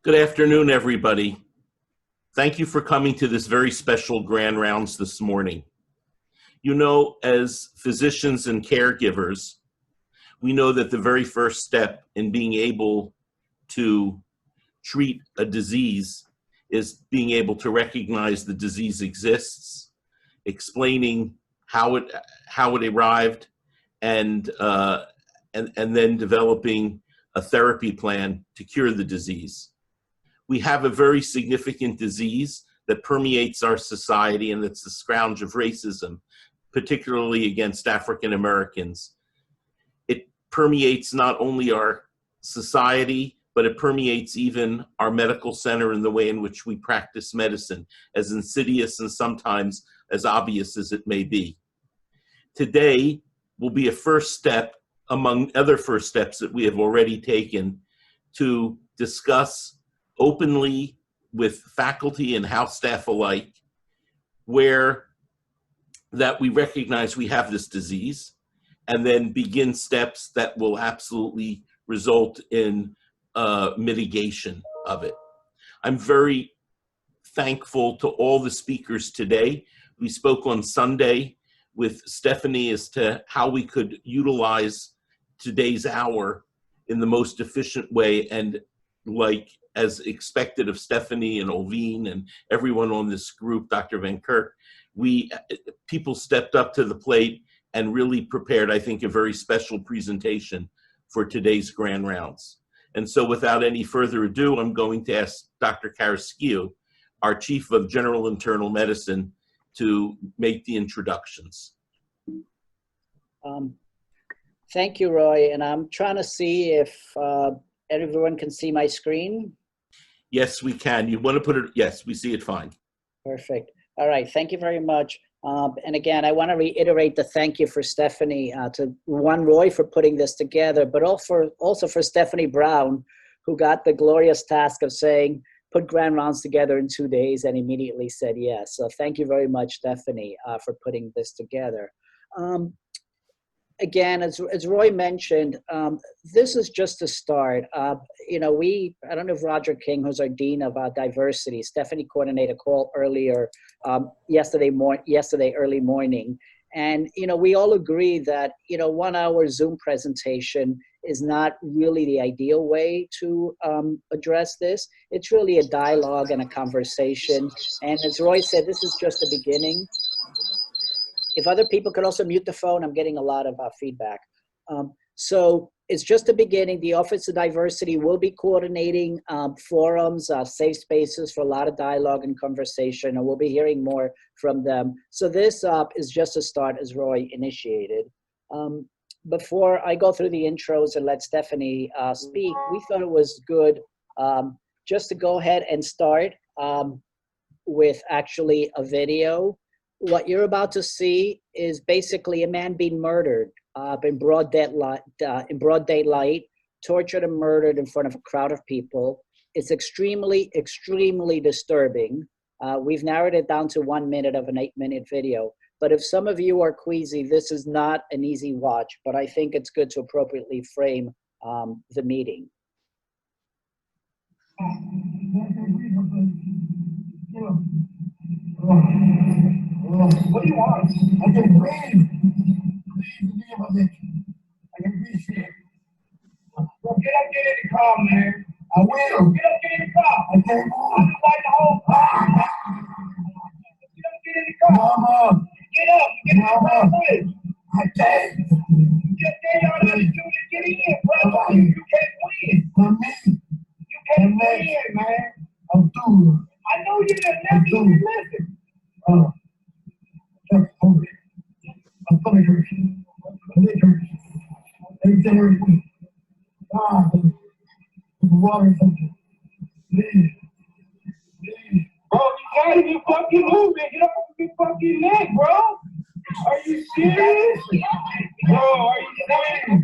Good afternoon, everybody. Thank you for coming to this very special Grand Rounds this morning. You know, as physicians and caregivers, we know that the very first step in being able to treat a disease is being able to recognize the disease exists, explaining how it arrived, and then developing a therapy plan to cure the disease. We have a very significant disease that permeates our society, and it's the scourge of racism, particularly against African Americans. It permeates not only our society, but it permeates even our medical center and the way in which we practice medicine, as insidious and sometimes as obvious as it may be. Today will be a first step among other first steps that we have already taken to discuss openly with faculty and house staff alike, where that we recognize we have this disease, and then begin steps that will absolutely result in mitigation of it. I'm very thankful to all the speakers today. We spoke on Sunday with Stefanie as to how we could utilize today's hour in the most efficient way, and like as expected of Stefanie and Olveen and everyone on this group, Dr. Van Kirk, people stepped up to the plate and really prepared, I think, a very special presentation for today's Grand Rounds. And so without any further ado, I'm going to ask Dr. Carrasquillo, our Chief of General Internal Medicine, to make the introductions. Thank you, Roy. And I'm trying to see if everyone can see my screen. Yes, we can. You want to put it? Yes, we see it fine. Perfect. All right. Thank you very much. And again, I want to reiterate the thank you for Stefanie, to Roy for putting this together, but also for Stefanie Brown, who got the glorious task of saying, put Grand Rounds together in 2 days, and immediately said yes. So thank you very much, Stefanie, for putting this together. Again, as Roy mentioned, this is just a start. You know, I don't know if Roderick King, who's our Dean of Diversity, Stefanie coordinated a call earlier, yesterday early morning. And, you know, we all agree that, you know, 1 hour Zoom presentation is not really the ideal way to address this. It's really a dialogue and a conversation. And as Roy said, this is just the beginning. If other people could also mute the phone, I'm getting a lot of feedback. So it's just the beginning. The Office of Diversity will be coordinating forums, safe spaces for a lot of dialogue and conversation, and we'll be hearing more from them. So this is just a start, as Roy initiated. Before I go through the intros and let Stefanie speak, we thought it was good just to go ahead and start with actually a video. What you're about to see is basically a man being murdered in broad daylight, tortured and murdered in front of a crowd of people. It's extremely, extremely disturbing. We've narrowed it down to 1 minute of an 8-minute video. But if some of you are queasy, this is not an easy watch, but I think it's good to appropriately frame the meeting. What do you want? I can breathe. I can breathe shit. Well, get up, get in the car, man. I will. Get up, get in the car. I can't move. I'm fighting the whole car. Get up, get in the car. Mama. Get up, get in the car. I can't. Just tell y'all how to do this. Get in, brother. You can't win. Not me. You can't win, man. I'm through. I know you didn't listen. I'm coming here. Everything. Water. Please. Bro, you gotta be fucking moving. Get up off your fucking neck, bro. Are you serious? Bro, are you serious?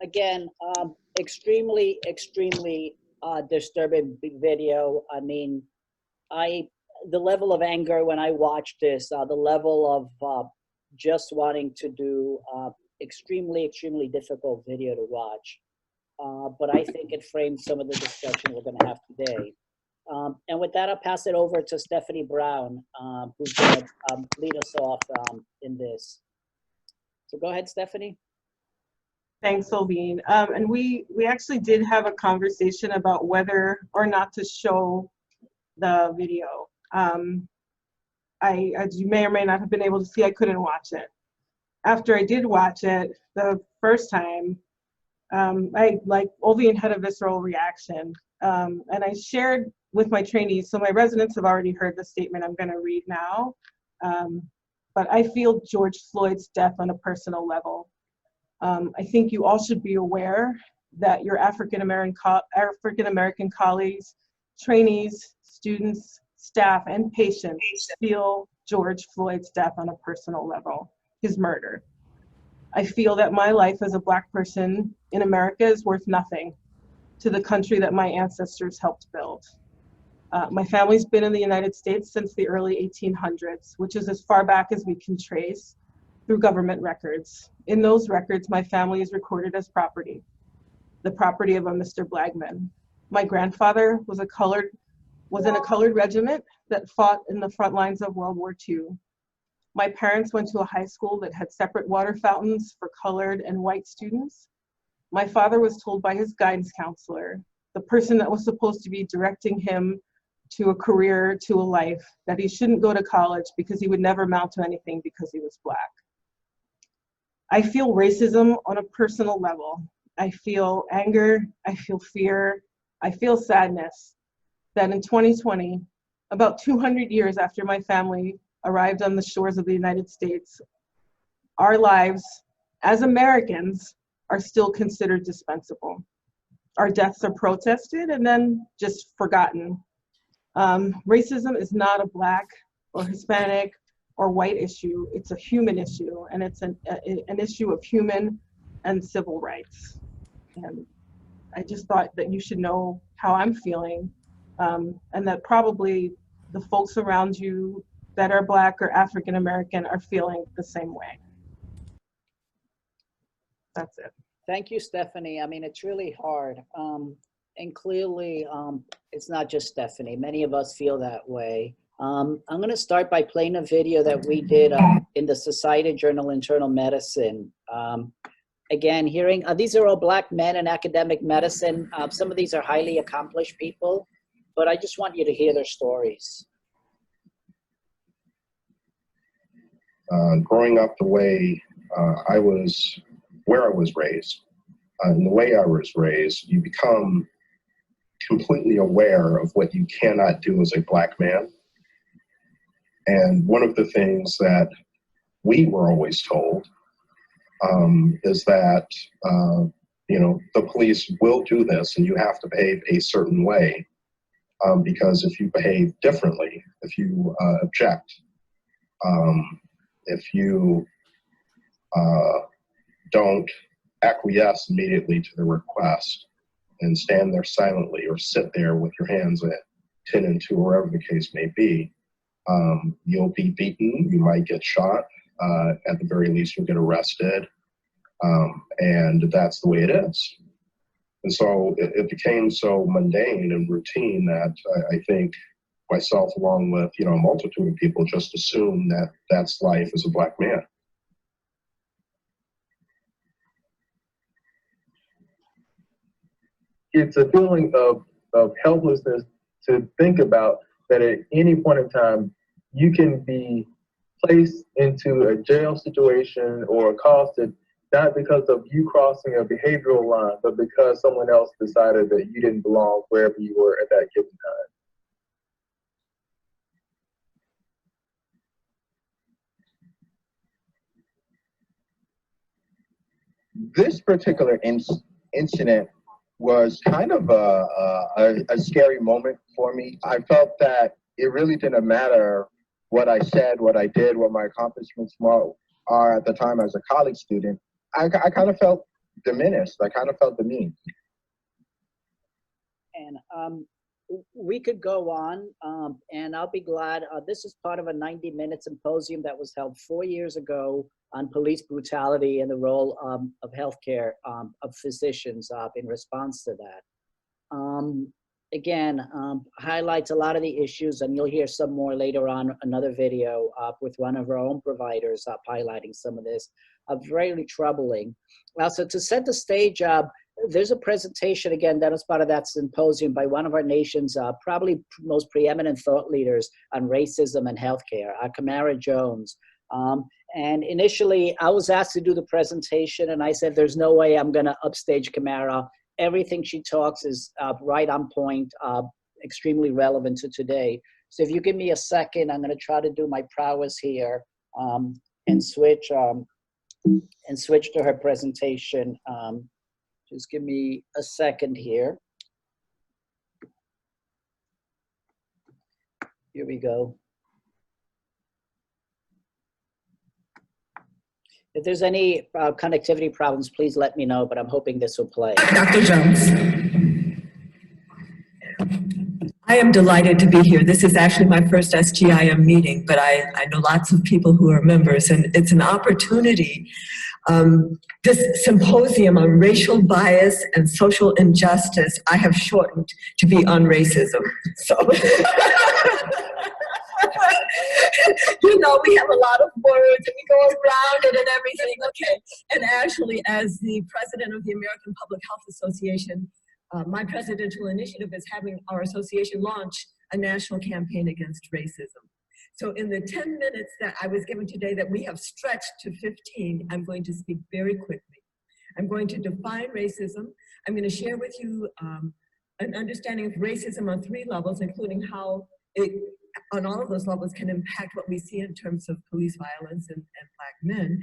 Again, extremely, extremely disturbing video. I mean, the level of anger when I watched this, the level of just wanting to do extremely, extremely difficult video to watch. But I think it frames some of the discussion we're going to have today. And with that, I'll pass it over to Stefanie Brown, who's going to lead us off in this. So go ahead, Stefanie. Thanks, Olveen. And we actually did have a conversation about whether or not to show the video. As you may or may not have been able to see, I couldn't watch it. After I did watch it the first time, like Olveen had a visceral reaction. And I shared with my trainees, so my residents have already heard the statement I'm gonna read now. But I feel George Floyd's death on a personal level. I think you all should be aware that your African-American colleagues, trainees, students, staff, and patients feel George Floyd's death on a personal level, his murder. I feel that my life as a Black person in America is worth nothing to the country that my ancestors helped build. My family's been in the United States since the early 1800s, which is as far back as we can trace through government records. In those records, my family is recorded as property, the property of a Mr. Blagman. My grandfather was in a colored regiment that fought in the front lines of World War II. My parents went to a high school that had separate water fountains for colored and white students. My father was told by his guidance counselor, the person that was supposed to be directing him to a career, to a life, that he shouldn't go to college because he would never amount to anything because he was Black. I feel racism on a personal level. I feel anger, I feel fear, I feel sadness that in 2020, about 200 years after my family arrived on the shores of the United States, our lives as Americans are still considered dispensable. Our deaths are protested and then just forgotten. Racism is not a Black or Hispanic or white issue. It's a human issue, and it's an issue of human and civil rights. And I just thought that you should know how I'm feeling, and that probably the folks around you that are Black or African American are feeling the same way. That's it. Thank you, Stefanie. I mean, it's really hard. And clearly, it's not just Stefanie. Many of us feel that way. I'm going to start by playing a video that we did in the Society Journal Internal Medicine. Again, hearing, these are all Black men in academic medicine. Some of these are highly accomplished people, but I just want you to hear their stories. Growing up the way where I was raised, and the way I was raised, you become completely aware of what you cannot do as a Black man. And one of the things that we were always told is that, you know, the police will do this and you have to behave a certain way because if you behave differently, if you object, if you don't acquiesce immediately to the request and stand there silently or sit there with your hands at 10 and 2, wherever the case may be, you'll be beaten, you might get shot, at the very least you'll get arrested, and that's the way it is. And so it became so mundane and routine that I think myself, along with, you know, a multitude of people, just assume that that's life as a Black man. It's a feeling of helplessness to think about that at any point in time, you can be placed into a jail situation or accosted, not because of you crossing a behavioral line, but because someone else decided that you didn't belong wherever you were at that given time. This particular incident was kind of a scary moment for me. I felt that it really didn't matter what I said, what I did, what my accomplishments are at the time as a college student. I kind of felt diminished. I kind of felt demeaned. And we could go on, and I'll be glad. This is part of a 90-minute symposium that was held 4 years ago on police brutality and the role of healthcare, of physicians in response to that. Again, highlights a lot of the issues, and you'll hear some more later on, another video with one of our own providers highlighting some of this, very troubling. So to set the stage, there's a presentation, again, that was part of that symposium by one of our nation's probably most preeminent thought leaders on racism and healthcare, Kamara Jones. And initially, I was asked to do the presentation, and I said, there's no way I'm going to upstage Kamara. Everything she talks is right on point, extremely relevant to today. So if you give me a second, I'm going to try to do my prowess here and switch to her presentation. Just give me a second here. Here we go. If there's any connectivity problems, please let me know, but I'm hoping this will play. Dr. Jones. I am delighted to be here. This is actually my first SGIM meeting, but I know lots of people who are members, and it's an opportunity. This symposium on racial bias and social injustice, I have shortened to be on racism. So, you know, we have a lot of words and we go around it and everything, okay. And actually, as the president of the American Public Health Association, my presidential initiative is having our association launch a national campaign against racism. So in the 10 minutes that I was given today that we have stretched to 15, I'm going to speak very quickly. I'm going to define racism. I'm going to share with you an understanding of racism on 3 levels, including how it, on all of those levels, can impact what we see in terms of police violence and Black men.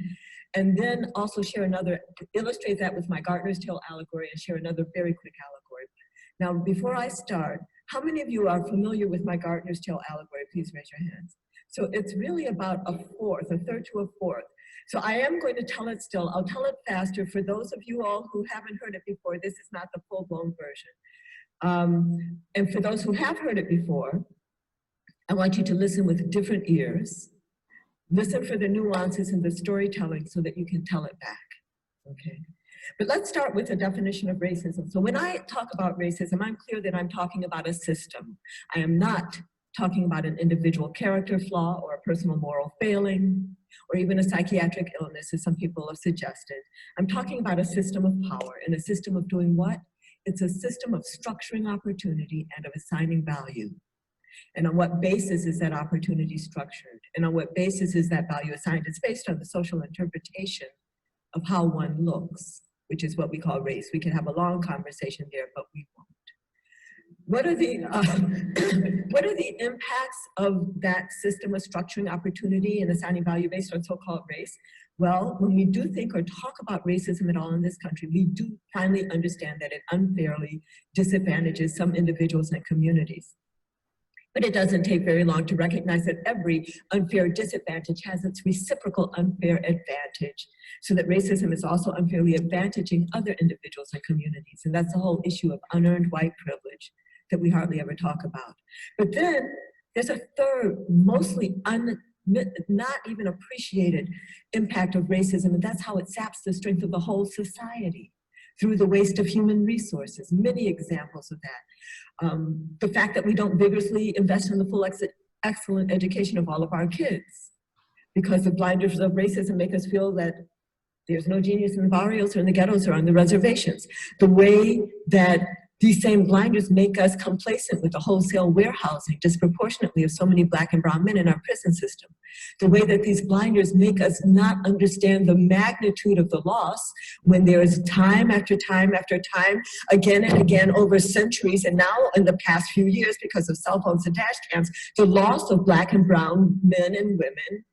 And then also share another, illustrate that with my Gartner's Tale allegory, and share another very quick allegory. Now, before I start, how many of you are familiar with my Gartner's Tale allegory? Please raise your hands. So it's really about a third to a fourth. So I am going to tell it still. I'll tell it faster. For those of you all who haven't heard it before, this is not the full-blown version. And for those who have heard it before, I want you to listen with different ears. Listen for the nuances in the storytelling so that you can tell it back, okay? But let's start with a definition of racism. So when I talk about racism, I'm clear that I'm talking about a system. I am not talking about an individual character flaw or a personal moral failing or even a psychiatric illness, as some people have suggested. I'm talking about a system of power, and a system of doing what? It's a system of structuring opportunity and of assigning value. And on what basis is that opportunity structured? And on what basis is that value assigned? It's based on the social interpretation of how one looks, which is what we call race. We can have a long conversation there, but we won't. What are the impacts of that system of structuring opportunity and assigning value based on so-called race? Well, when we do think or talk about racism at all in this country, we do finally understand that it unfairly disadvantages some individuals and communities. But it doesn't take very long to recognize that every unfair disadvantage has its reciprocal unfair advantage, so that racism is also unfairly advantaging other individuals and communities. And that's the whole issue of unearned white privilege that we hardly ever talk about. But then there's a third, mostly not even appreciated impact of racism, and that's how it saps the strength of the whole society through the waste of human resources. Many examples of that. The fact that we don't vigorously invest in the full excellent education of all of our kids, because the blinders of racism make us feel that there's no genius in the barrios or in the ghettos or on the reservations. The way that these same blinders make us complacent with the wholesale warehousing disproportionately of so many Black and brown men in our prison system. The way that these blinders make us not understand the magnitude of the loss when there is time after time after time, again and again over centuries, and now in the past few years because of cell phones and dash cams, the loss of Black and brown men and women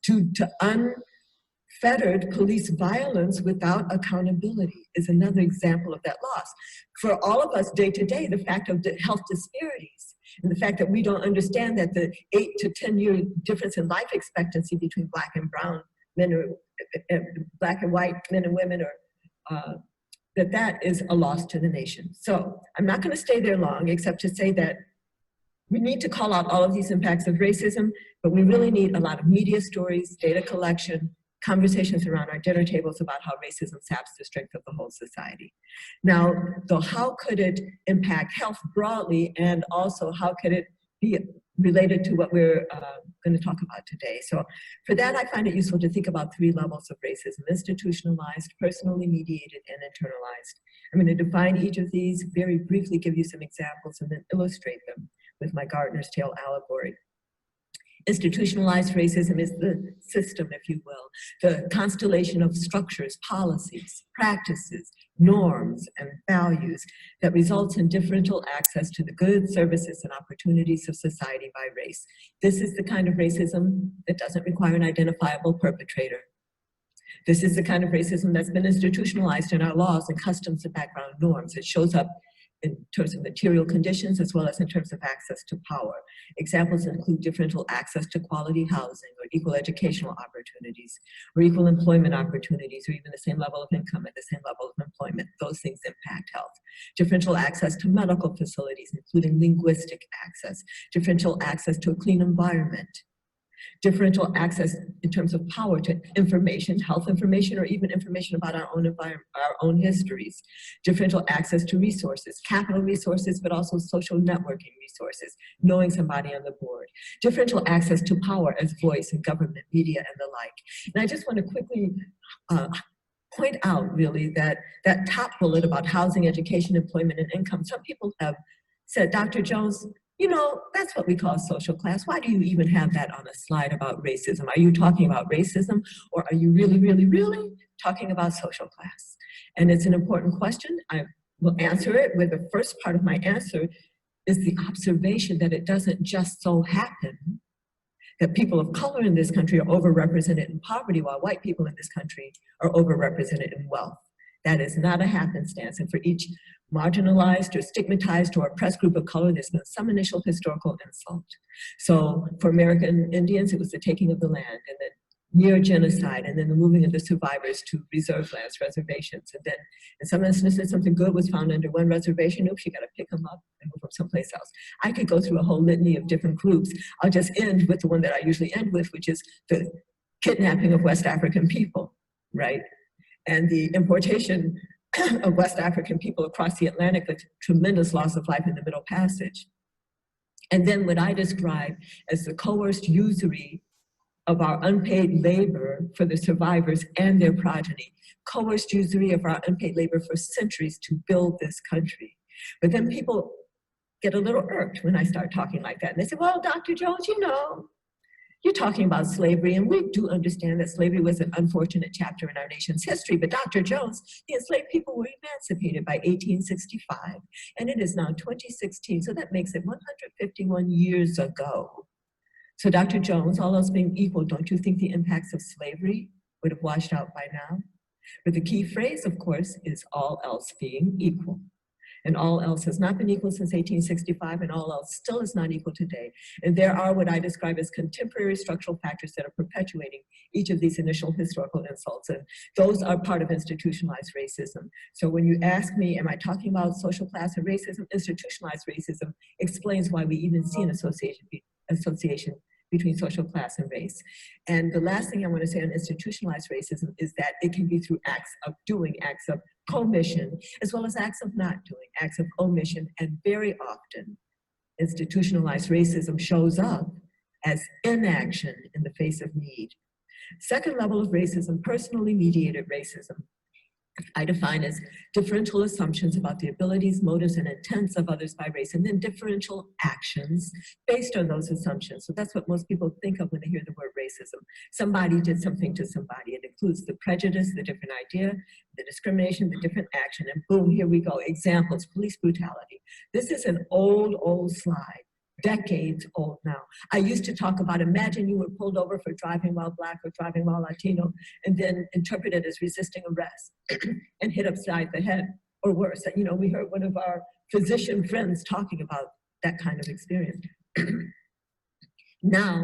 to unfettered police violence without accountability is another example of that loss. For all of us day to day, the fact of the health disparities and the fact that we don't understand that the 8 to 10 year difference in life expectancy between Black and brown men, or Black and white men and women, or that is a loss to the nation. So I'm not going to stay there long, except to say that we need to call out all of these impacts of racism, but we really need a lot of media stories, data collection, conversations around our dinner tables about how racism saps the strength of the whole society. Now, though, how could it impact health broadly, and also how could it be related to what we're going to talk about today? So for that, I find it useful to think about 3 levels of racism: institutionalized, personally mediated, and internalized. I'm going to define each of these, very briefly give you some examples, and then illustrate them with my gardener's tale allegory. Institutionalized racism is the system, if you will, the constellation of structures, policies, practices, norms, and values that results in differential access to the goods, services, and opportunities of society by race. This is the kind of racism that doesn't require an identifiable perpetrator. This is the kind of racism that's been institutionalized in our laws and customs and background norms. It shows up in terms of material conditions as well as in terms of access to power. Examples include differential access to quality housing, or equal educational opportunities, or equal employment opportunities, or even the same level of income at the same level of employment. Those things impact health. Differential access to medical facilities, including linguistic access. Differential access to a clean environment. Differential access in terms of power to information, health information, or even information about our own environment, our own histories. Differential access to resources, capital resources, but also social networking resources, knowing somebody on the board. Differential access to power as voice in government, media, and the like. And I just want to quickly point out, really, that that top bullet about housing, education, employment, and income, some people have said, Dr. Jones, you know, that's what we call social class. Why do you even have that on a slide about racism? Are you talking about racism, or are you really, really, really talking about social class? And it's an important question. I will answer it with the first part of my answer is the observation that it doesn't just so happen that people of color in this country are overrepresented in poverty while white people in this country are overrepresented in wealth. That is not a happenstance. And for each marginalized or stigmatized or oppressed group of color, there's been some initial historical insult. So for American Indians, it was the taking of the land, and then near genocide, and then the moving of the survivors to reserve lands, reservations. And then in some instances, something good was found under one reservation. Oops, you got to pick them up and move them someplace else. I could go through a whole litany of different groups. I'll just end with the one that I usually end with, which is the kidnapping of West African people, right? And the importation of West African people across the Atlantic with tremendous loss of life in the Middle Passage. And then what I describe as the coerced usury of our unpaid labor for the survivors and their progeny. Coerced usury of our unpaid labor for centuries to build this country. But then people get a little irked when I start talking like that. And they say, well, Dr. Jones, you know, you're talking about slavery, and we do understand that slavery was an unfortunate chapter in our nation's history, but Dr. Jones, the enslaved people were emancipated by 1865, and it is now 2016, so that makes it 151 years ago. So Dr. Jones, all else being equal, don't you think the impacts of slavery would have washed out by now? But the key phrase, of course, is all else being equal. And all else has not been equal since 1865, and all else still is not equal today. And there are what I describe as contemporary structural factors that are perpetuating each of these initial historical insults. And those are part of institutionalized racism. So when you ask me, am I talking about social class and racism? Institutionalized racism explains why we even see an association between social class and race. And the last thing I want to say on institutionalized racism is that it can be through acts of doing, acts of commission, as well as acts of not doing, acts of omission, and very often institutionalized racism shows up as inaction in the face of need. Second level of racism, personally mediated racism, I define as differential assumptions about the abilities, motives, and intents of others by race, and then differential actions based on those assumptions. So that's what most people think of when they hear the word racism. Somebody did something to somebody. It includes the prejudice, the different idea, the discrimination, the different action, and boom, here we go. Examples, police brutality. This is an old slide. Decades old now. I used to talk about, imagine you were pulled over for driving while Black or driving while Latino, and then interpreted as resisting arrest and hit upside the head, or worse. You know, we heard one of our physician friends talking about that kind of experience. Now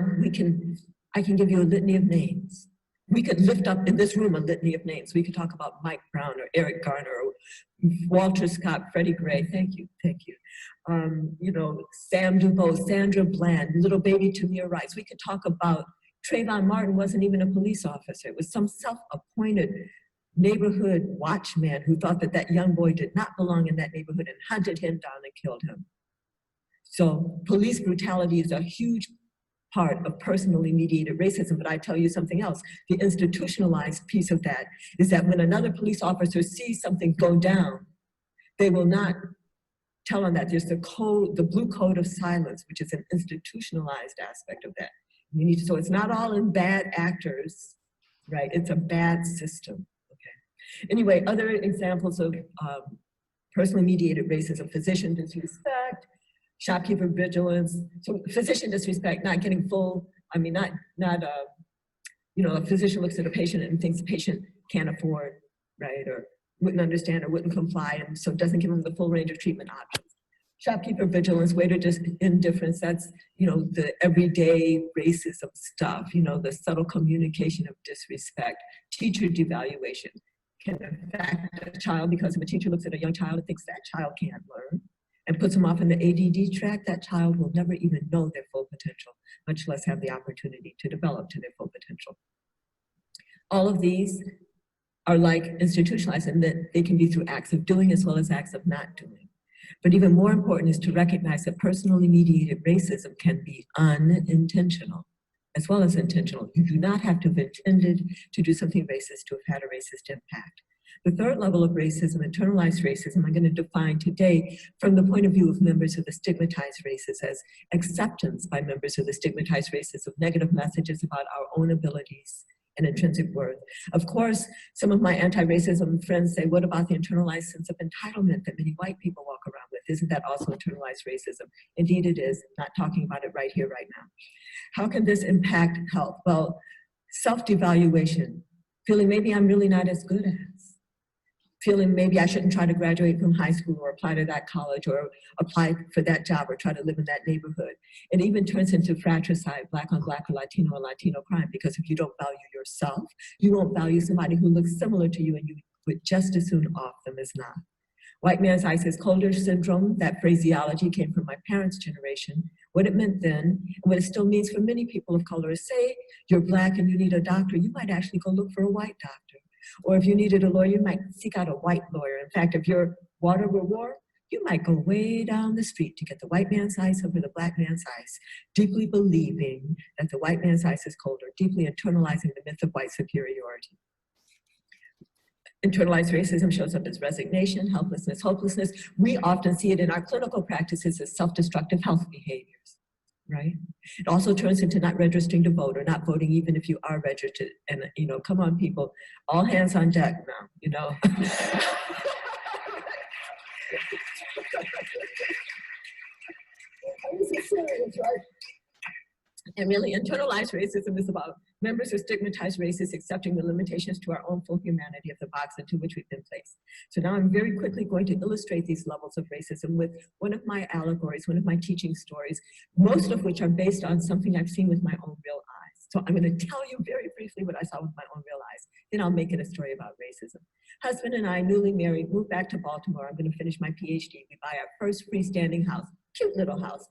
I can give you a litany of names We could lift up in this room a litany of names. We could talk about Mike Brown or Eric Garner or Walter Scott, Freddie Gray. Thank you, thank you. You know, Sam DuBose, Sandra Bland, little baby Tamir Rice. We could talk about Trayvon Martin wasn't even a police officer. It was some self-appointed neighborhood watchman who thought that that young boy did not belong in that neighborhood and hunted him down and killed him. So police brutality is a huge part of personally mediated racism, but I tell you something else. The institutionalized piece of that is that when another police officer sees something go down, they will not tell on that. There's the code, the blue code of silence, which is an institutionalized aspect of that. We need to, so it's not all in bad actors, right? It's a bad system, okay? Anyway, other examples of personally mediated racism: physician disrespect, shopkeeper vigilance. So physician disrespect, not getting full, I mean, you know, a physician looks at a patient and thinks the patient can't afford, right? Or wouldn't understand or wouldn't comply, and so doesn't give them the full range of treatment options. Shopkeeper vigilance, waiter indifference, that's, you know, the everyday racism stuff, you know, the subtle communication of disrespect. Teacher devaluation can affect a child because if a teacher looks at a young child and thinks that child can't learn and puts them off in the ADD track, that child will never even know their full potential, much less have the opportunity to develop to their full potential. All of these are like institutionalized in that they can be through acts of doing as well as acts of not doing. But even more important is to recognize that personally mediated racism can be unintentional as well as intentional. You do not have to have intended to do something racist to have had a racist impact. The third level of racism, internalized racism, I'm going to define today from the point of view of members of the stigmatized races as acceptance by members of the stigmatized races of negative messages about our own abilities and intrinsic worth. Of course, some of my anti-racism friends say, what about the internalized sense of entitlement that many white people walk around with? Isn't that also internalized racism? Indeed it is, not talking about it right here, right now. How can this impact health? Well, self-devaluation, feeling maybe I'm really not as good as, feeling maybe I shouldn't try to graduate from high school or apply to that college or apply for that job or try to live in that neighborhood. It even turns into fratricide, black on black or Latino crime, because if you don't value yourself, you won't value somebody who looks similar to you and you would just as soon off them as not. White man's ice is colder syndrome, that phraseology came from my parents' generation. What it meant then, and what it still means for many people of color is, say you're black and you need a doctor, you might actually go look for a white doctor. Or if you needed a lawyer, you might seek out a white lawyer. In fact, if your water were war, you might go way down the street to get the white man's ice over the black man's ice, deeply believing that the white man's ice is colder, deeply internalizing the myth of white superiority. Internalized racism shows up as resignation, helplessness, hopelessness. We often see it in our clinical practices as self-destructive health behaviors, right? It also turns into not registering to vote or not voting even if you are registered. And, you know, come on, people, all hands on deck now, you know. And really, internalized racism is about members of stigmatized races accepting the limitations to our own full humanity of the box into which we've been placed. So now I'm very quickly going to illustrate these levels of racism with one of my allegories, one of my teaching stories, most of which are based on something I've seen with my own real eyes. So I'm going to tell you very briefly what I saw with my own real eyes. Then I'll make it a story about racism. Husband and I, newly married, moved back to Baltimore. I'm going to finish my PhD. We buy our first freestanding house, cute little house.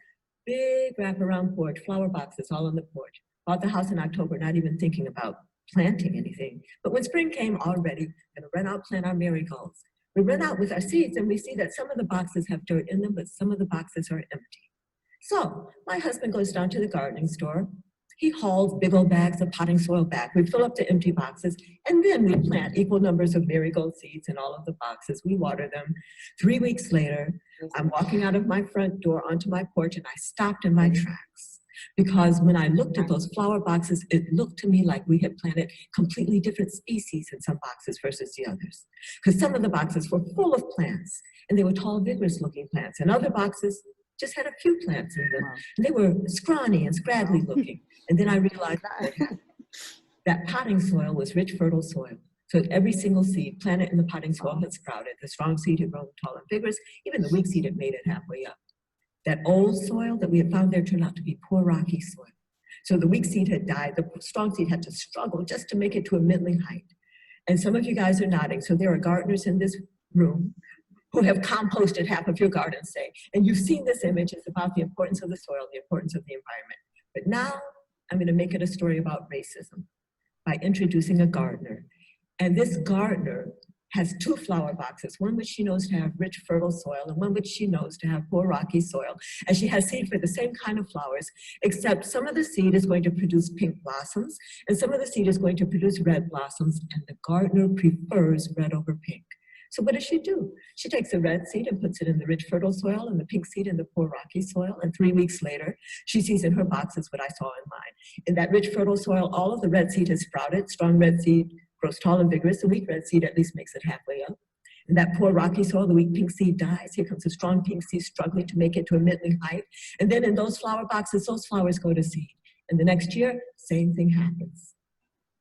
Big wraparound porch, flower boxes all on the porch. Bought the house in October, not even thinking about planting anything. But when spring came, all ready, gonna run out, plant our marigolds. We run out with our seeds and we see that some of the boxes have dirt in them, but some of the boxes are empty. So my husband goes down to the gardening store. He hauls big old bags of potting soil back. We fill up the empty boxes, and then we plant equal numbers of marigold seeds in all of the boxes. We water them. 3 weeks later, I'm walking out of my front door onto my porch, and I stopped in my tracks. Because when I looked at those flower boxes, it looked to me like we had planted completely different species in some boxes versus the others. Because some of the boxes were full of plants, and they were tall, vigorous looking plants, and other boxes just had a few plants in them. And they were scrawny and scraggly looking. And then I realized that potting soil was rich, fertile soil. So every single seed planted in the potting soil had sprouted. The strong seed had grown tall and vigorous. Even the weak seed had made it halfway up. That old soil that we had found there turned out to be poor, rocky soil. So the weak seed had died. The strong seed had to struggle just to make it to a middling height. And some of you guys are nodding. So there are gardeners in this room who have composted half of your garden, say. And you've seen this image. It's about the importance of the soil, the importance of the environment. But now I'm going to make it a story about racism by introducing a gardener. And this gardener has two flower boxes, one which she knows to have rich, fertile soil, and one which she knows to have poor, rocky soil. And she has seed for the same kind of flowers, except some of the seed is going to produce pink blossoms, and some of the seed is going to produce red blossoms, and the gardener prefers red over pink. So what does she do? She takes the red seed and puts it in the rich, fertile soil, and the pink seed in the poor, rocky soil, and 3 weeks later, she sees in her boxes what I saw in mine. In that rich, fertile soil, all of the red seed has sprouted. Strong red seed grows tall and vigorous. The weak red seed at least makes it halfway up. In that poor rocky soil, the weak pink seed dies. Here comes the strong pink seed struggling to make it to a middling height. And then in those flower boxes, those flowers go to seed. And the next year, same thing happens.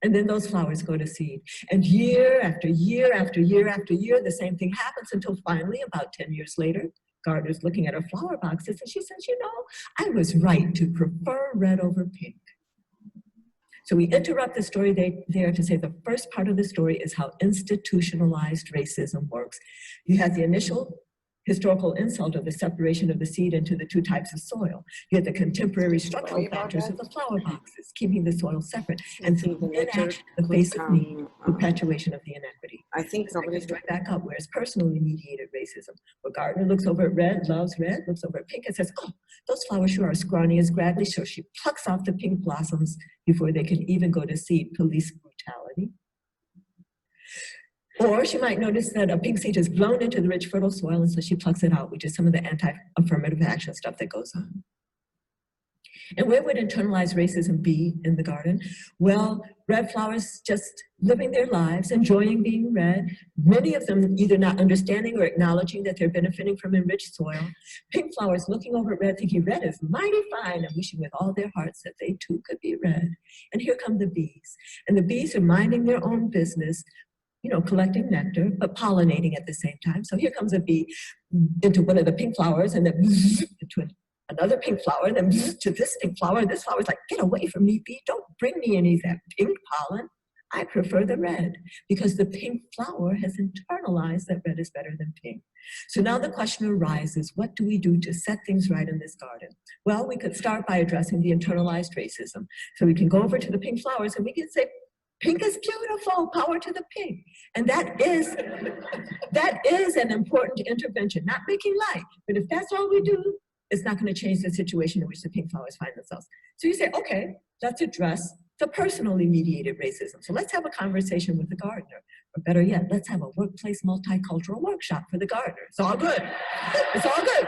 And then those flowers go to seed. And year after year after year after year, the same thing happens until finally, about 10 years later, gardener's looking at her flower boxes and she says, you know, I was right to prefer red over pink. So we interrupt the story there to say the first part of the story is how institutionalized racism works. You have the initial historical insult of the separation of the seed into the two types of soil. You have the contemporary structural factors of the flower boxes, keeping the soil separate, and through inaction, the face of need, perpetuation of the inequity. I think somebody's Right back up, whereas personally mediated racism, where gardener looks over at red, loves red, looks over at pink and says, oh, those flowers sure are scrawny and scraggly, so she plucks off the pink blossoms before they can even go to seed. Police brutality. Or she might notice that a pink seed has blown into the rich, fertile soil, and so she plucks it out, which is some of the anti-affirmative action stuff that goes on. And where would internalized racism be in the garden? Well, red flowers just living their lives, enjoying being red, many of them either not understanding or acknowledging that they're benefiting from enriched soil. Pink flowers looking over at red, thinking red is mighty fine, and wishing with all their hearts that they too could be red. And here come the bees. And the bees are minding their own business, you know, collecting nectar, but pollinating at the same time. So here comes a bee into one of the pink flowers and then into another pink flower, and then to this pink flower. And this flower's like, get away from me, bee. Don't bring me any of that pink pollen. I prefer the red because the pink flower has internalized that red is better than pink. So now the question arises, what do we do to set things right in this garden? Well, we could start by addressing the internalized racism. So we can go over to the pink flowers and we can say, pink is beautiful, power to the pink. And that is an important intervention, not making light. But if that's all we do, it's not going to change the situation in which the pink flowers find themselves. So you say, okay, let's address the personally mediated racism. So let's have a conversation with the gardener. Or better yet, let's have a workplace multicultural workshop for the gardener. It's all good. It's all good.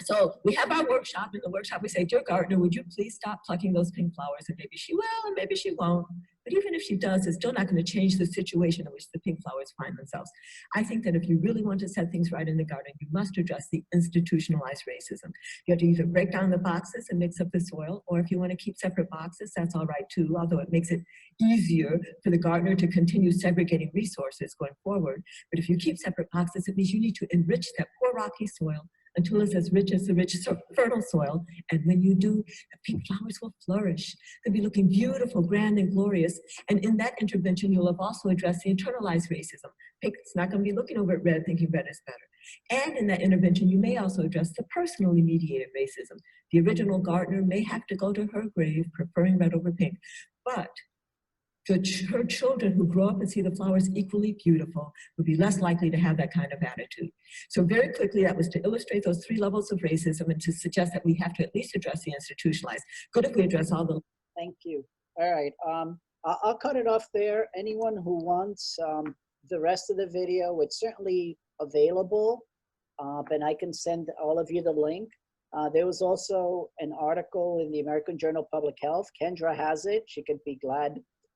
So we have our workshop. In the workshop, we say, dear gardener, would you please stop plucking those pink flowers? And maybe she will, and maybe she won't. But even if she does, it's still not going to change the situation in which the pink flowers find themselves. I think that if you really want to set things right in the garden, you must address the institutionalized racism. You have to either break down the boxes and mix up the soil, or if you want to keep separate boxes, that's all right too, although it makes it easier for the gardener to continue segregating resources going forward. But if you keep separate boxes, it means you need to enrich that poor rocky soil until it's as rich as the rich, fertile soil. And when you do, the pink flowers will flourish. They'll be looking beautiful, grand, and glorious. And in that intervention, you'll have also addressed the internalized racism. Pink is not going to be looking over at red, thinking red is better. And in that intervention, you may also address the personally mediated racism. The original gardener may have to go to her grave preferring red over pink. But her children who grow up and see the flowers equally beautiful would be less likely to have that kind of attitude. So very quickly, that was to illustrate those three levels of racism and to suggest that we have to at least address the institutionalized. Good if we address all the... Thank you. All right. I'll cut it off there. Anyone who wants the rest of the video, it's certainly available, and I can send all of you the link. There was also an article in the American Journal of Public Health. Kendra has it. She could be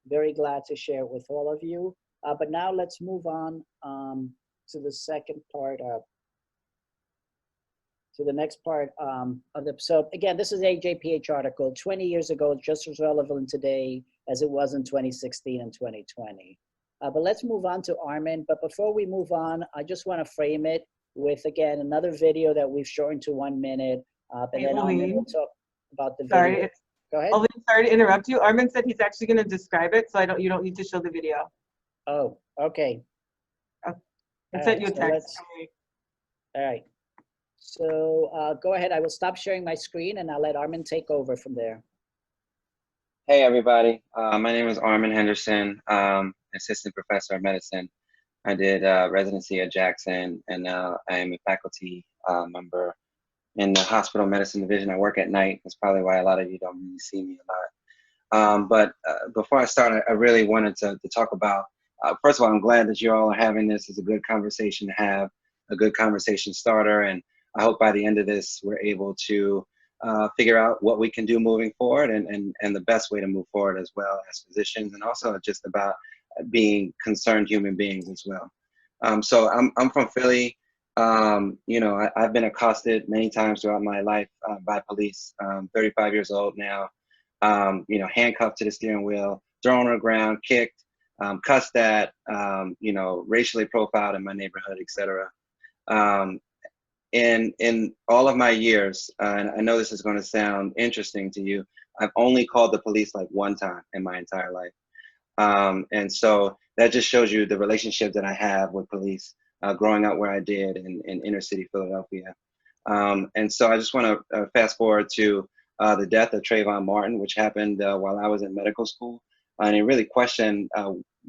very glad to share it with all of you. But now let's move on to the second part, to the next part of the, so again, this is a AJPH article, 20 years ago, just as relevant today as it was in 2016 and 2020. But let's move on to Armen. But before we move on, I just want to frame it with, again, another video that we've shortened to 1 minute. But then Armen will talk about the video. Sorry, Go ahead. Olveen, sorry to interrupt you. Armen said he's actually going to describe it, so you don't need to show the video. Oh, okay. I All sent right, you a so text. all right. So go ahead. I will stop sharing my screen and I'll let Armen take over from there. Hey everybody, my name is Armen Henderson, assistant professor of medicine. I did residency at Jackson, and now I am a faculty member in the hospital medicine division. I work at night. That's probably why a lot of you don't really see me a lot. But before I start, I really wanted to talk about, first of all, I'm glad that you all are having this. It's a good conversation to have, a good conversation starter, and I hope by the end of this, we're able to figure out what we can do moving forward and the best way to move forward as well as physicians, and also just about being concerned human beings as well. So I'm from Philly. You know, I've been accosted many times throughout my life by police. 35 years old now. You know, handcuffed to the steering wheel, thrown on the ground, kicked, cussed at, you know, racially profiled in my neighborhood, etc. In all of my years, and I know this is going to sound interesting to you, I've only called the police like one time in my entire life. And so that just shows you the relationship that I have with police growing up where I did in inner city Philadelphia. And so I just want to fast forward to the death of Trayvon Martin, which happened while I was in medical school. And it really questioned,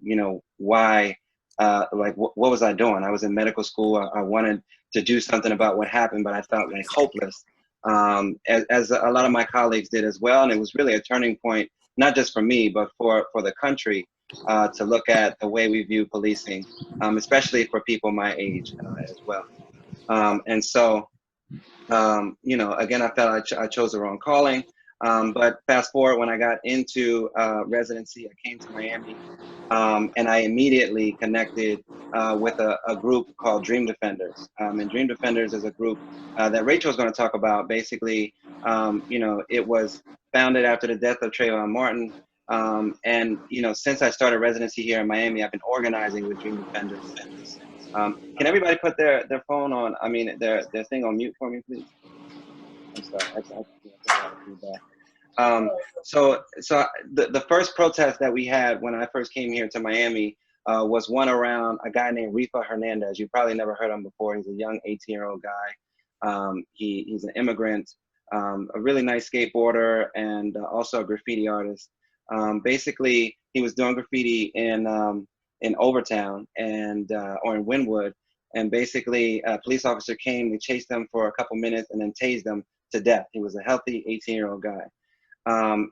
you know, why, like, what was I doing? I was in medical school. I wanted to do something about what happened, but I felt like hopeless, as a lot of my colleagues did as well. And it was really a turning point, not just for me, but for the country, to look at the way we view policing, especially for people my age as well. And so, you know, again, I felt I chose the wrong calling. But fast forward, when I got into residency, I came to Miami, and I immediately connected with a group called Dream Defenders. And Dream Defenders is a group that Rachel's going to talk about. Basically, you know, it was founded after the death of Trayvon Martin. And, you know, since I started residency here in Miami, I've been organizing with Dream Defenders. Can everybody put their phone on, I mean, their thing on mute for me, please? I'm sorry. I get a lot of feedback. So the first protest that we had when I first came here to Miami was one around a guy named Rifa Hernandez. You probably never heard of him before. He's a young 18-year-old guy. He's an immigrant, a really nice skateboarder, and also a graffiti artist. Basically, he was doing graffiti in Overtown and or in Wynwood, and basically a police officer came. They chased him for a couple minutes and then tased him to death. He was a healthy 18-year-old guy.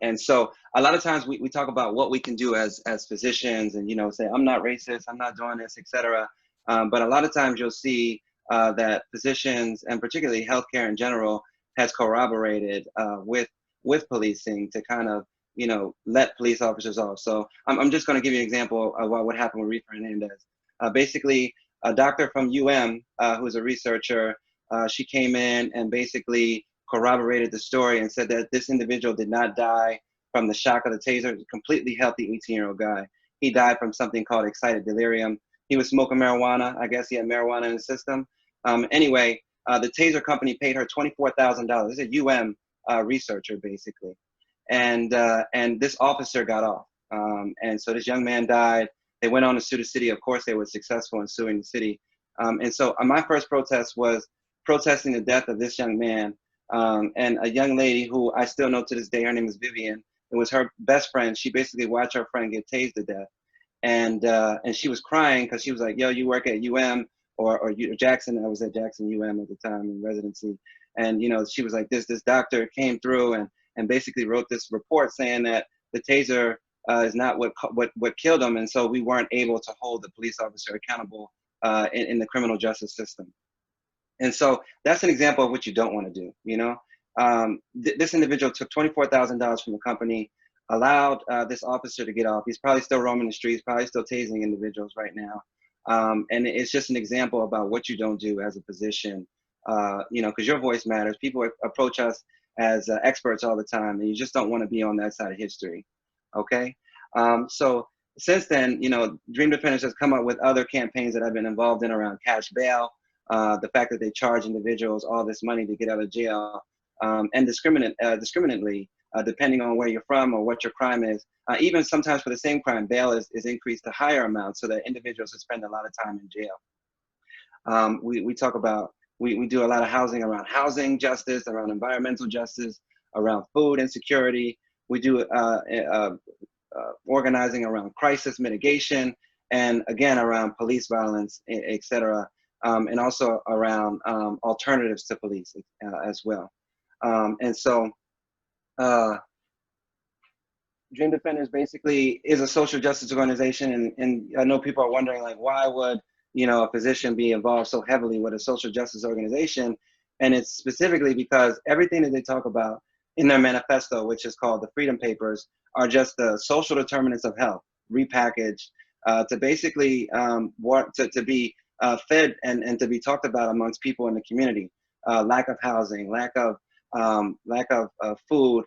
And so a lot of times we talk about what we can do as physicians, and, you know, say, I'm not racist, I'm not doing this, etc. But a lot of times you'll see that physicians, and particularly healthcare in general, has corroborated with policing to kind of, you know, let police officers off. So I'm just going to give you an example of what happened with Rifa Hernandez. Basically, a doctor from UM, who's a researcher, she came in and basically corroborated the story and said that this individual did not die from the shock of the taser. He's a completely healthy 18-year-old guy. He died from something called excited delirium. He was smoking marijuana. I guess he had marijuana in his system. Anyway, the taser company paid her $24,000. This is a UM researcher, basically. And this officer got off. And so this young man died. They went on to sue the city. Of course, they were successful in suing the city. And so my first protest was protesting the death of this young man. And a young lady who I still know to this day, her name is Vivian. It was her best friend. She basically watched her friend get tased to death. And she was crying because she was like, yo, you work at UM or Jackson. I was at Jackson UM at the time in residency. And, you know, she was like, this doctor came through and basically wrote this report saying that the taser is not what killed him. And so we weren't able to hold the police officer accountable in the criminal justice system. And so that's an example of what you don't want to do, you know. This individual took $24,000 from the company, allowed this officer to get off. He's probably still roaming the streets, probably still tasing individuals right now. And it's just an example about what you don't do as a physician, you know, because your voice matters. People approach us as experts all the time, and you just don't want to be on that side of history, okay? So since then, you know, Dream Defenders has come up with other campaigns that I've been involved in around cash bail, the fact that they charge individuals all this money to get out of jail, and discriminately depending on where you're from or what your crime is. Even sometimes for the same crime, bail is increased to higher amounts so that individuals will spend a lot of time in jail. We talk about, we do a lot of housing around housing justice, around environmental justice, around food insecurity. We do organizing around crisis mitigation, and again, around police violence, et cetera, and also around alternatives to police as well. And so Dream Defenders basically is a social justice organization, and I know people are wondering, like, why would, you know, a physician be involved so heavily with a social justice organization? And it's specifically because everything that they talk about in their manifesto, which is called the Freedom Papers, are just the social determinants of health, repackaged to basically to be fed and to be talked about amongst people in the community. Lack of housing, lack of food,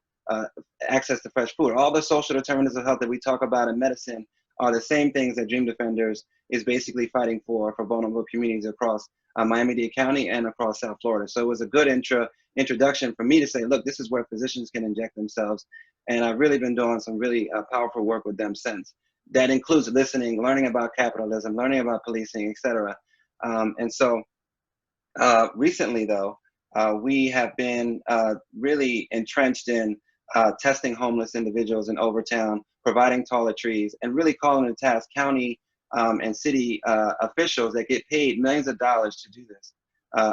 access to fresh food. All the social determinants of health that we talk about in medicine are the same things that Dream Defenders is basically fighting for vulnerable communities across Miami-Dade County and across South Florida. So it was a good introduction for me to say, look, this is where physicians can inject themselves. And I've really been doing some really powerful work with them since. That includes listening, learning about capitalism, learning about policing, et cetera. And so recently, though, we have been really entrenched in testing homeless individuals in Overtown, providing toiletries, and really calling to task county and city officials that get paid millions of dollars to do this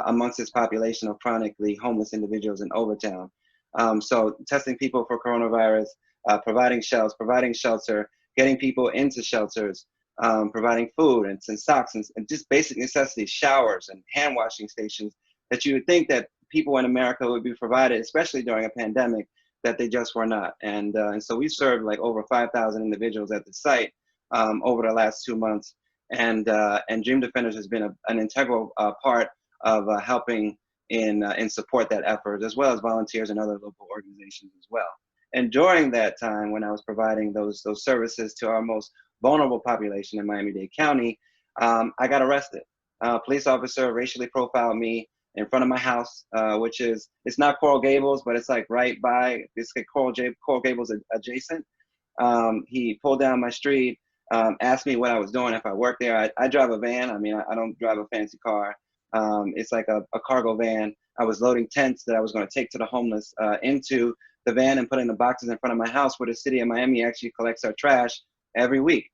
amongst this population of chronically homeless individuals in Overtown. So testing people for coronavirus, providing shelter, getting people into shelters, providing food and socks and just basic necessities, showers and hand washing stations that you would think that people in America would be provided, especially during a pandemic, that they just were not. And so we served like over 5,000 individuals at the site over the last 2 months. And Dream Defenders has been an integral part of helping in support that effort, as well as volunteers and other local organizations as well. And during that time, when I was providing those services to our most vulnerable population in Miami-Dade County, I got arrested. A police officer racially profiled me in front of my house, which is, it's not Coral Gables, but it's like right by, it's like Coral Gables adjacent. He pulled down my street, asked me what I was doing, if I worked there. I drive a van. I mean, I don't drive a fancy car. It's like a cargo van. I was loading tents that I was going to take to the homeless into the van and put in the boxes in front of my house, where the city of Miami actually collects our trash every week.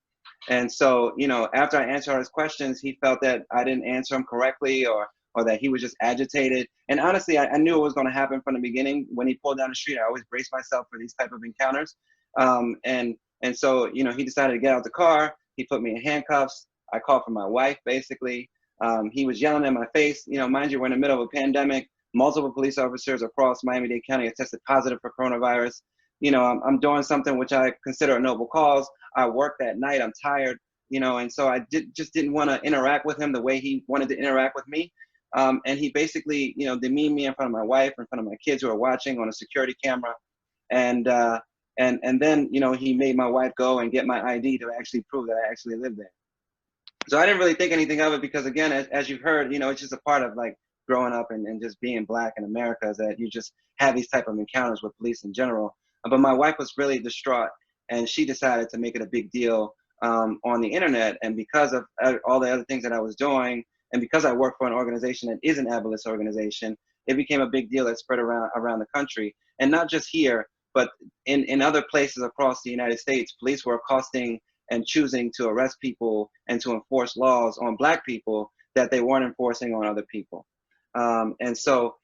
And so, you know, after I answered all his questions, he felt that I didn't answer him correctly, or that he was just agitated. And honestly, I knew it was going to happen from the beginning. When he pulled down the street, I always brace myself for these type of encounters. And so, you know, he decided to get out the car. He put me in handcuffs. I called for my wife, basically. He was yelling in my face. You know, mind you, we're in the middle of a pandemic. Multiple police officers across Miami-Dade County have tested positive for coronavirus. You know, I'm doing something which I consider a noble cause. I worked that night. I'm tired, you know, and so I just didn't want to interact with him the way he wanted to interact with me. And he basically, you know, demeaned me in front of my wife, in front of my kids who are watching on a security camera. And then, you know, he made my wife go and get my ID to actually prove that I actually lived there. So I didn't really think anything of it, because again, as you've heard, you know, it's just a part of like growing up and just being Black in America, is that you just have these type of encounters with police in general. But my wife was really distraught, and she decided to make it a big deal on the internet. And because of all the other things that I was doing, and because I work for an organization that is an abolitionist organization, it became a big deal that spread around the country. And not just here, but in other places across the United States, police were accosting and choosing to arrest people and to enforce laws on Black people that they weren't enforcing on other people. And so,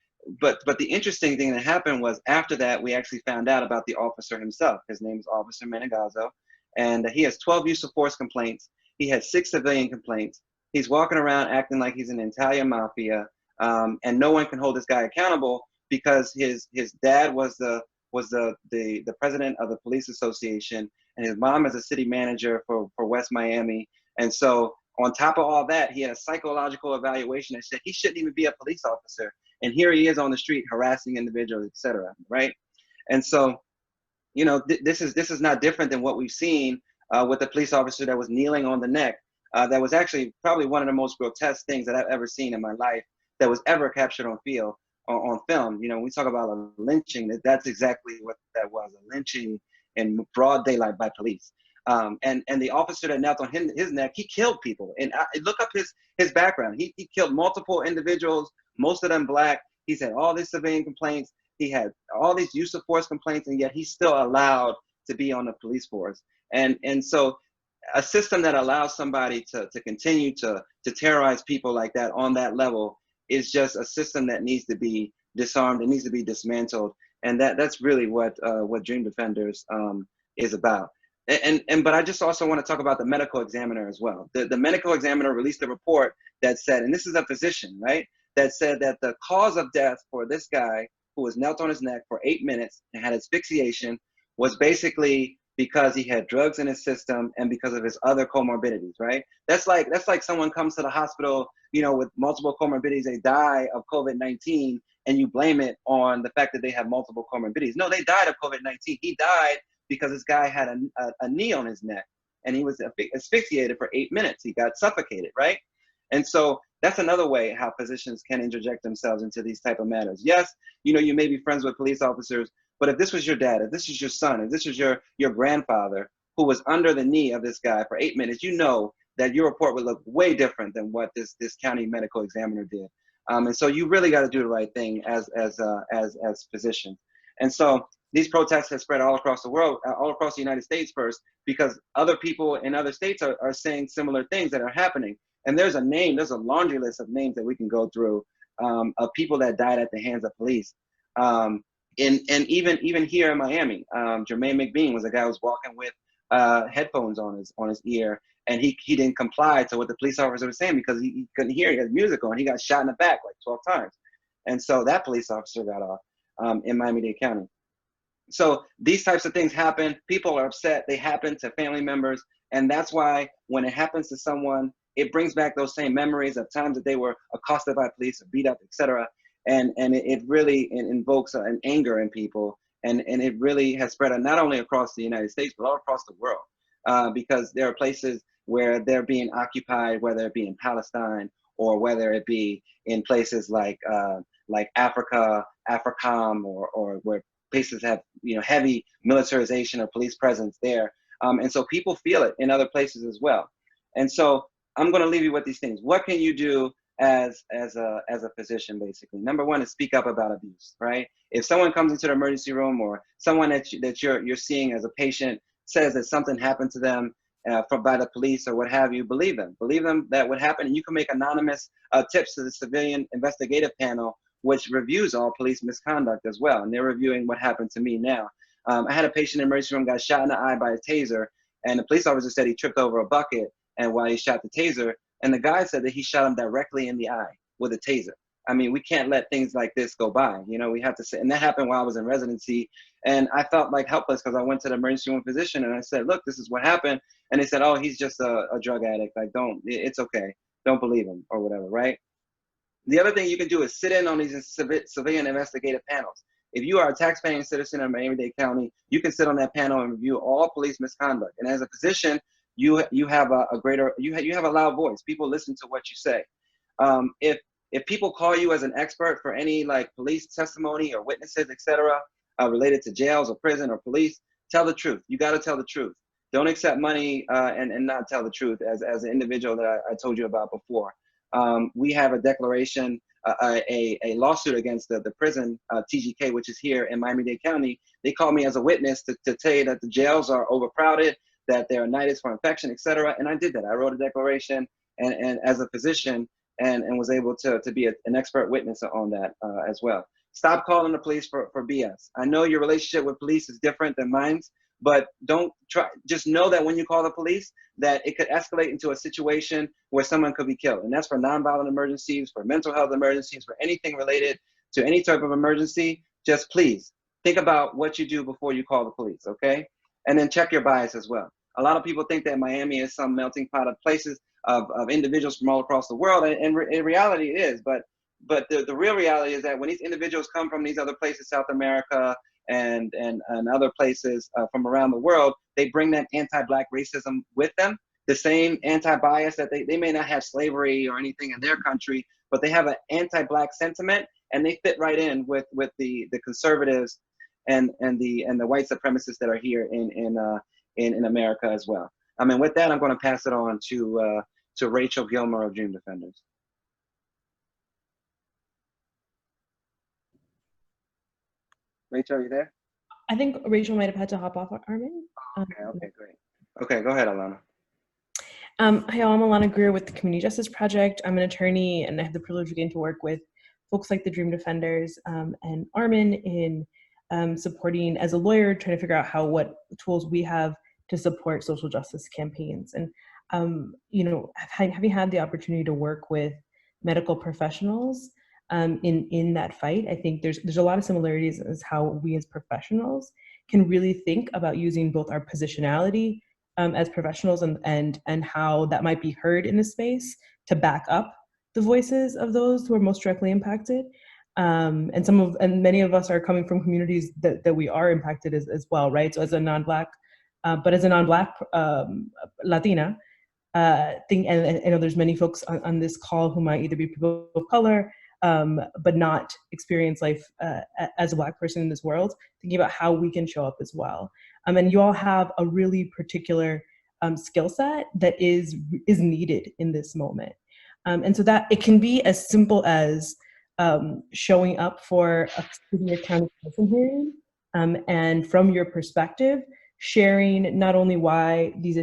but the interesting thing that happened was, after that, we actually found out about the officer himself. His name is Officer Menegazzo, and he has 12 use of force complaints. He had 6 civilian complaints. He's walking around acting like he's an Italian mafia, and no one can hold this guy accountable, because his dad was the president of the police association, and his mom is a city manager for West Miami. And so on top of all that, he had a psychological evaluation that said he shouldn't even be a police officer. And here he is on the street harassing individuals, et cetera, right? And so, you know, this is not different than what we've seen with the police officer that was kneeling on the neck. That was actually probably one of the most grotesque things that I've ever seen in my life that was ever captured on film. on film. You know, when we talk about a lynching, that's exactly what that was, a lynching in broad daylight by police. And the officer that knelt on his neck, he killed people. And look up his background. He killed multiple individuals, most of them black. He's had all these civilian complaints. He had all these use of force complaints, and yet he's still allowed to be on the police force. And so a system that allows somebody to continue to terrorize people like that on that level is just a system that needs to be disarmed. It needs to be dismantled. And that's really what Dream Defenders is about. But I just also want to talk about the medical examiner as well. The medical examiner released a report that said, and this is a physician, right, that said that the cause of death for this guy who was knelt on his neck for 8 minutes and had asphyxiation was basically because he had drugs in his system and because of his other comorbidities, right? That's like someone comes to the hospital, you know, with multiple comorbidities, they die of COVID-19, and you blame it on the fact that they have multiple comorbidities. No, they died of COVID-19. He died because this guy had a knee on his neck, and he was asphyxiated for 8 minutes. He got suffocated, right? And so that's another way how physicians can interject themselves into these type of matters. Yes, you know, you may be friends with police officers, but if this was your dad, if this is your son, if this was your grandfather who was under the knee of this guy for 8 minutes, you know that your report would look way different than what this county medical examiner did. And so you really got to do the right thing as physicians. And so these protests have spread all across the world, all across the United States first, because other people in other states are saying similar things that are happening. And there's a laundry list of names that we can go through of people that died at the hands of police. And even here in Miami, Jermaine McBean was a guy who was walking with headphones on his ear, and he didn't comply to what the police officer was saying because he couldn't hear. He had music on. He got shot in the back like 12 times. And so that police officer got off in Miami-Dade County. So these types of things happen. People are upset. They happen to family members. And that's why when it happens to someone, it brings back those same memories of times that they were accosted by police or beat up, etc. And it really invokes an anger in people. And it really has spread not only across the United States, but all across the world. Because there are places where they're being occupied, whether it be in Palestine or whether it be in places like Africa, AFRICOM, or where places have, you know, heavy militarization or police presence there. And so people feel it in other places as well. And so I'm going to leave you with these things. What can you do as a physician, basically? Number one is speak up about abuse, right? If someone comes into the emergency room or someone that you're seeing as a patient says that something happened to them by the police or what have you, believe them. Believe them that would happen. And you can make anonymous tips to the civilian investigative panel, which reviews all police misconduct as well. And they're reviewing what happened to me now. I had a patient in the emergency room, got shot in the eye by a taser, and the police officer said he tripped over a bucket and while he shot the taser, and the guy said that he shot him directly in the eye with a taser. I mean, we can't let things like this go by. You know, we have to say, and that happened while I was in residency, and I felt like helpless because I went to the emergency room physician and I said, look, this is what happened. And they said, oh, he's just a drug addict. Like, it's okay. Don't believe him or whatever, right? The other thing you can do is sit in on these civilian investigative panels. If you are a taxpaying citizen in Miami-Dade County, you can sit on that panel and review all police misconduct. And as a physician, you have you have a loud voice. People listen to what you say. If people call you as an expert for any like police testimony or witnesses, etc., related to jails or prison or police, tell the truth. You got to tell the truth. Don't accept money and not tell the truth as an individual that I told you about before. We have a declaration, a lawsuit against the prison, TGK, which is here in Miami-Dade County. They called me as a witness to tell you that the jails are overcrowded, that there are nidus for infection, etc. And I did that. I wrote a declaration and as a physician and was able to be an expert witness on that as well. Stop calling the police for BS. I know your relationship with police is different than mine, but don't try. Just know that when you call the police, that it could escalate into a situation where someone could be killed. And that's for nonviolent emergencies, for mental health emergencies, for anything related to any type of emergency. Just please think about what you do before you call the police, okay? And then check your bias as well. A lot of people think that Miami is some melting pot of places of individuals from all across the world, and in reality it is. But the real reality is that when these individuals come from these other places, South America and other places from around the world, they bring that anti-Black racism with them, the same anti-bias that they may not have slavery or anything in their country, but they have an anti-Black sentiment, and they fit right in with the conservatives and the white supremacists that are here in America as well. I mean, with that, I'm going to pass it on to Rachel Gilmer of Dream Defenders. Rachel, are you there? I think Rachel might have had to hop off, Armen. Okay, great. Okay, go ahead, Alana. Hi, I'm Alana Greer with the Community Justice Project. I'm an attorney, and I have the privilege of getting to work with folks like the Dream Defenders and Armen in supporting, as a lawyer, trying to figure out what tools we have to support social justice campaigns. And having had the opportunity to work with medical professionals in that fight, I think there's a lot of similarities as how we as professionals can really think about using both our positionality as professionals and how that might be heard in the space to back up the voices of those who are most directly impacted. And many of us are coming from communities that we are impacted as well, right? So as a non-Black, but as a non-Black Latina, and I know there's many folks on this call who might either be people of color, but not experience life as a Black person in this world, thinking about how we can show up as well. And you all have a really particular skill set that is needed in this moment. And so that it can be as simple as showing up for a Superior County Commission hearing, and from your perspective, sharing not only why these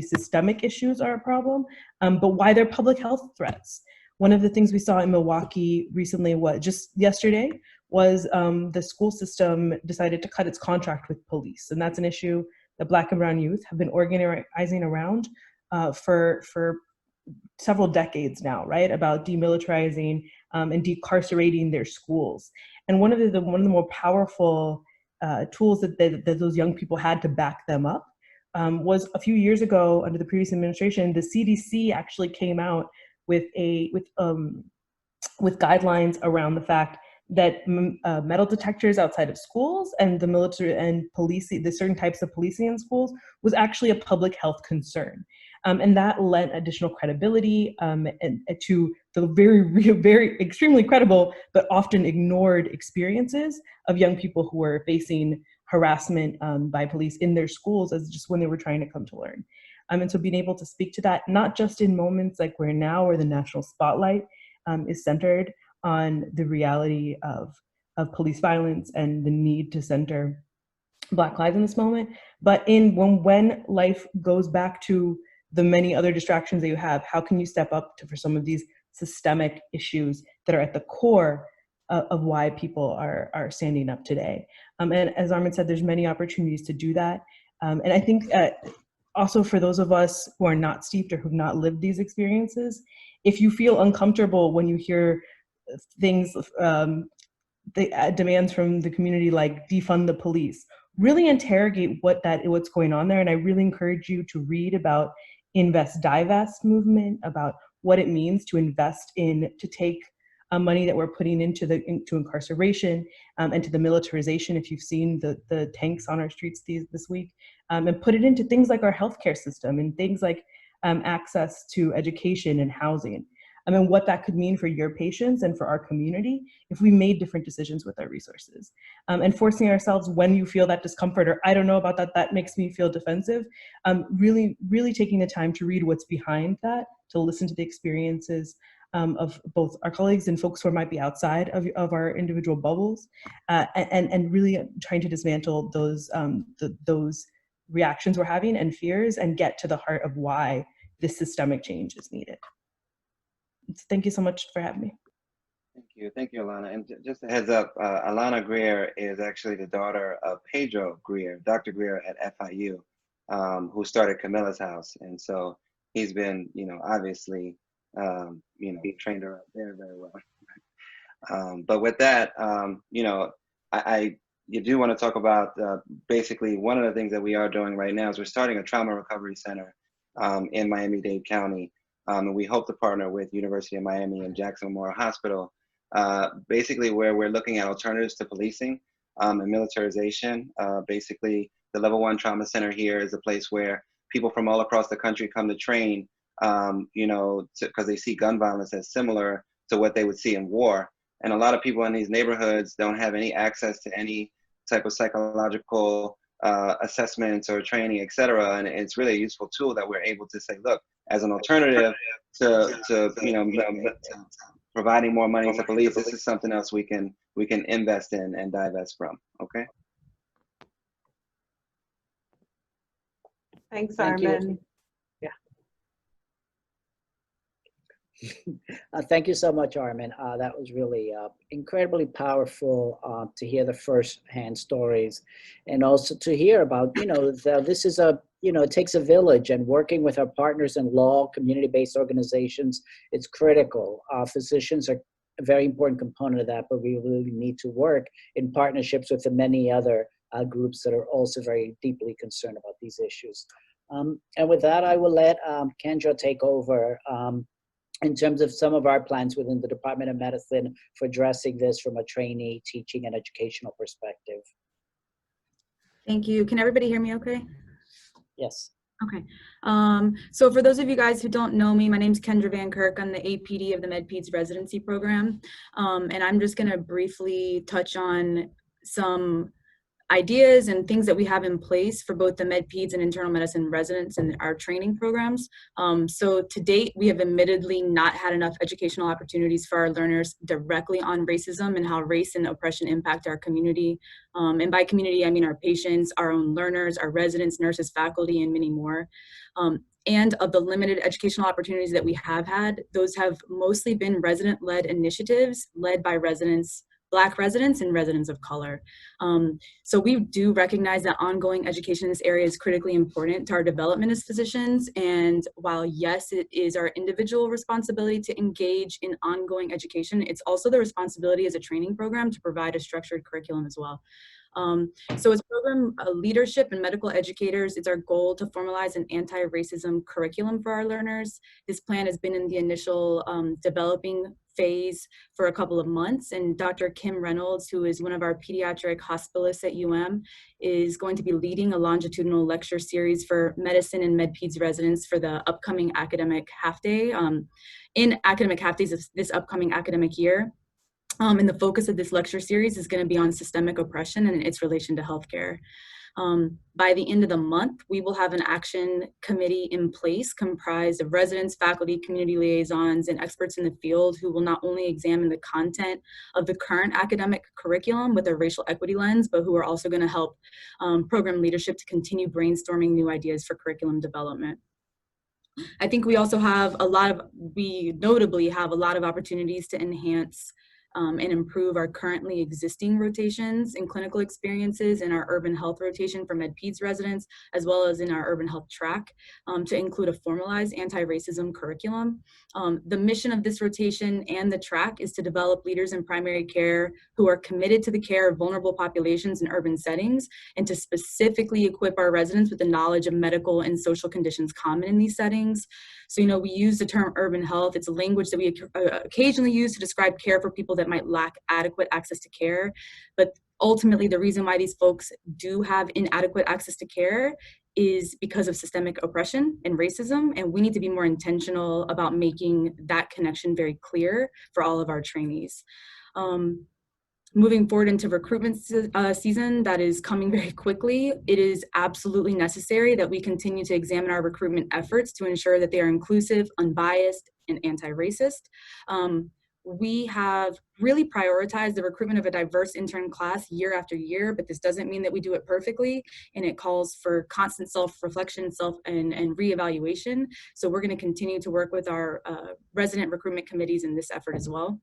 systemic issues are a problem, but why they're public health threats. One of the things we saw in Milwaukee recently, just yesterday, was the school system decided to cut its contract with police. And that's an issue that Black and brown youth have been organizing around for several decades now, right? About demilitarizing and decarcerating their schools. And one of the more powerful tools that those young people had to back them up was a few years ago under the previous administration, the CDC actually came out with guidelines around the fact that metal detectors outside of schools and the military and policing, the certain types of policing in schools, was actually a public health concern. And that lent additional credibility and to the very extremely credible but often ignored experiences of young people who were facing harassment by police in their schools as just when they were trying to come to learn. And so being able to speak to that, not just in moments like we're now, where the national spotlight is centered on the reality of police violence and the need to center Black lives in this moment, but when life goes back to the many other distractions that you have, how can you step up for some of these systemic issues that are at the core of why people are standing up today? And as Armen said, there's many opportunities to do that. And I think also for those of us who are not steeped or who've not lived these experiences, if you feel uncomfortable when you hear things, the demands from the community like defund the police, really interrogate what's going on there. And I really encourage you to read about Invest Divest movement, about what it means to invest to take money that we're putting into incarceration and to the militarization, if you've seen the tanks on our streets this week, and put it into things like our healthcare system and things like access to education and housing. I mean, what that could mean for your patients and for our community if we made different decisions with our resources. And forcing ourselves, when you feel that discomfort, or I don't know about that makes me feel defensive, really, really taking the time to read what's behind that, to listen to the experiences of both our colleagues and folks who might be outside of our individual bubbles, and really trying to dismantle those reactions we're having and fears and get to the heart of why this systemic change is needed. Thank you so much for having me. Thank you, Alana. And just a heads up, Alana Greer is actually the daughter of Pedro Greer, Dr. Greer at FIU, who started Camilla's House. And so he's been, obviously, he trained her up very, very well. But with that, you do want to talk about basically one of the things that we are doing right now is we're starting a trauma recovery center in Miami-Dade County. And we hope to partner with University of Miami and Jackson Memorial Hospital, basically where we're looking at alternatives to policing and militarization. Basically, the Level 1 Trauma Center here is a place where people from all across the country come to train, because they see gun violence as similar to what they would see in war. And a lot of people in these neighborhoods don't have any access to any type of psychological assessments or training, et cetera. And it's really a useful tool that we're able to say, look, as an alternative to providing more money to police, this is something else we can invest in and divest from. Okay. Thanks, Thank you. Armen. Thank you so much, Armen. That was really incredibly powerful to hear the first-hand stories, and also to hear about, this is it takes a village, and working with our partners in law, community-based organizations, it's critical. Physicians are a very important component of that, but we really need to work in partnerships with the many other groups that are also very deeply concerned about these issues. And with that, I will let Kendra take over in terms of some of our plans within the Department of Medicine for addressing this from a trainee, teaching, and educational perspective. Thank you. Can everybody hear me okay? Yes. Okay. So for those of you guys who don't know me, my name's Kendra Van Kirk. I'm the APD of the Med-Peds residency program. And I'm just going to briefly touch on some ideas and things that we have in place for both the Med-Peds and internal medicine residents in our training programs. So to date, we have admittedly not had enough educational opportunities for our learners directly on racism and how race and oppression impact our community. And by community, I mean our patients, our own learners, our residents, nurses, faculty, and many more. And of the limited educational opportunities that we have had, those have mostly been resident-led initiatives led by residents, Black residents and residents of color. So we do recognize that ongoing education in this area is critically important to our development as physicians. And while yes, it is our individual responsibility to engage in ongoing education, it's also the responsibility as a training program to provide a structured curriculum as well. So as program leadership and medical educators, it's our goal to formalize an anti-racism curriculum for our learners. This plan has been in the initial developing phase for a couple of months, and Dr. Kim Reynolds, who is one of our pediatric hospitalists at UM, is going to be leading a longitudinal lecture series for medicine and Med-Peds residents for the upcoming academic half day, in academic half days of this upcoming academic year. And the focus of this lecture series is going to be on systemic oppression and its relation to healthcare. By the end of the month, we will have an action committee in place comprised of residents, faculty, community liaisons, and experts in the field who will not only examine the content of the current academic curriculum with a racial equity lens, but who are also going to help program leadership to continue brainstorming new ideas for curriculum development. I think we also have we notably have a lot of opportunities to enhance and improve our currently existing rotations and clinical experiences in our urban health rotation for Med-Peds residents, as well as in our urban health track, to include a formalized anti-racism curriculum. The mission of this rotation and the track is to develop leaders in primary care who are committed to the care of vulnerable populations in urban settings, and to specifically equip our residents with the knowledge of medical and social conditions common in these settings. So, we use the term urban health. It's a language that we occasionally use to describe care for people that might lack adequate access to care. But ultimately, the reason why these folks do have inadequate access to care is because of systemic oppression and racism. And we need to be more intentional about making that connection very clear for all of our trainees. Moving forward into recruitment season that is coming very quickly, it is absolutely necessary that we continue to examine our recruitment efforts to ensure that they are inclusive, unbiased, and anti-racist. We have really prioritized the recruitment of a diverse intern class year after year, but this doesn't mean that we do it perfectly, and it calls for constant self-reflection and reevaluation. So we're going to continue to work with our resident recruitment committees in this effort as well.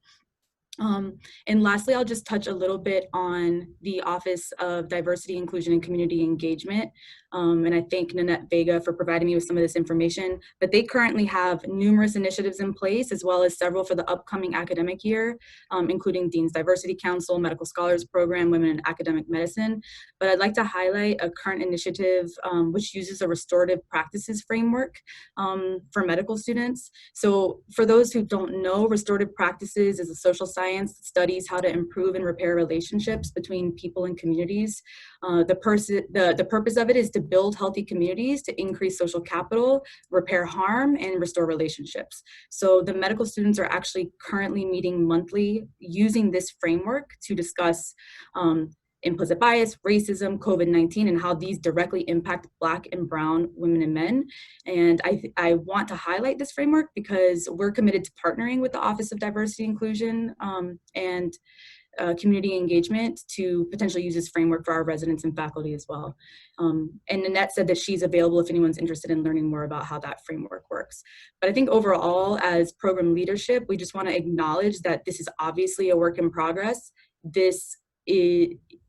And lastly, I'll just touch a little bit on the Office of Diversity, Inclusion, and Community Engagement. And I thank Nanette Vega for providing me with some of this information, but they currently have numerous initiatives in place, as well as several for the upcoming academic year, including Dean's Diversity Council, Medical Scholars Program, Women in Academic Medicine. But I'd like to highlight a current initiative which uses a restorative practices framework for medical students. So for those who don't know, restorative practices is a social science science studies how to improve and repair relationships between people and communities. The purpose of it is to build healthy communities, to increase social capital, repair harm, and restore relationships. So the medical students are actually currently meeting monthly using this framework to discuss implicit bias, racism, COVID-19, and how these directly impact Black and Brown women and men. And I want to highlight this framework because we're committed to partnering with the Office of Diversity, Inclusion, and community engagement to potentially use this framework for our residents and faculty as well. And Nanette said that she's available if anyone's interested in learning more about how that framework works. But I think overall, as program leadership, we just want to acknowledge that this is obviously a work in progress.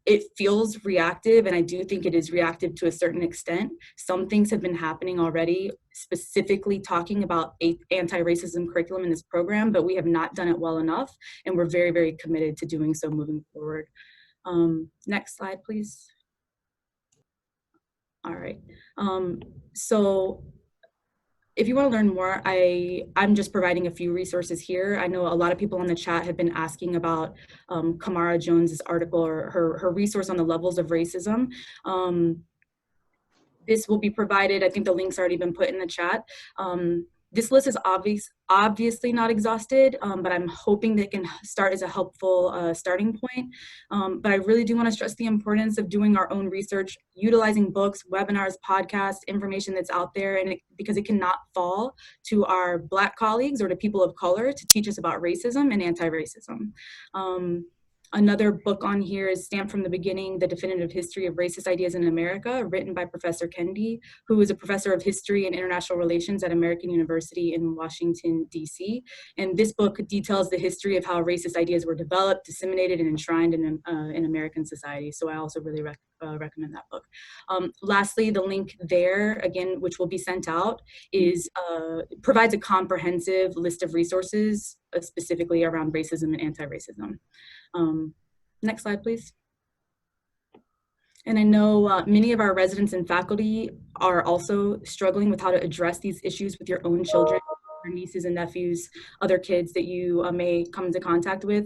It feels reactive, and I do think it is reactive to a certain extent. Some things have been happening already, specifically talking about anti-racism curriculum in this program, but we have not done it well enough, and we're very, very committed to doing so moving forward. Next slide, please. All right. So if you want to learn more, I'm just providing a few resources here. I know a lot of people in the chat have been asking about Kamara Jones's article or her resource on the levels of racism. This will be provided. I think the link's already been put in the chat. This list is obviously not exhausted, but I'm hoping that it can start as a helpful starting point. But I really do want to stress the importance of doing our own research, utilizing books, webinars, podcasts, information that's out there, and because it cannot fall to our Black colleagues or to people of color to teach us about racism and anti-racism. Another book on here is Stamped from the Beginning, The Definitive History of Racist Ideas in America, written by Professor Kendi, who is a professor of history and international relations at American University in Washington, D.C. And this book details the history of how racist ideas were developed, disseminated, and enshrined in American society. So I also really recommend that book. Lastly, the link there, again, which will be sent out, is provides a comprehensive list of resources specifically around racism and anti-racism. Next slide, please. And I know many of our residents and faculty are also struggling with how to address these issues with your own children, your nieces and nephews, other kids that you may come into contact with.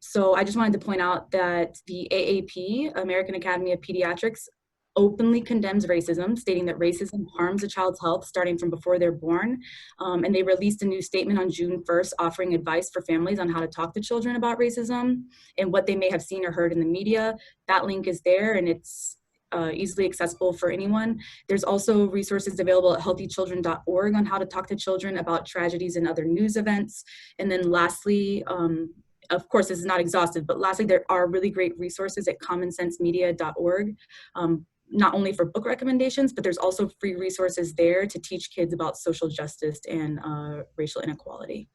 So I just wanted to point out that the AAP, American Academy of Pediatrics, openly condemns racism, stating that racism harms a child's health starting from before they're born. And they released a new statement on June 1st offering advice for families on how to talk to children about racism and what they may have seen or heard in the media. That link is there, and it's easily accessible for anyone. There's also resources available at healthychildren.org on how to talk to children about tragedies and other news events. And then lastly, of course, this is not exhaustive, but lastly, there are really great resources at commonsensemedia.org. Not only for book recommendations, but there's also free resources there to teach kids about social justice and racial inequality.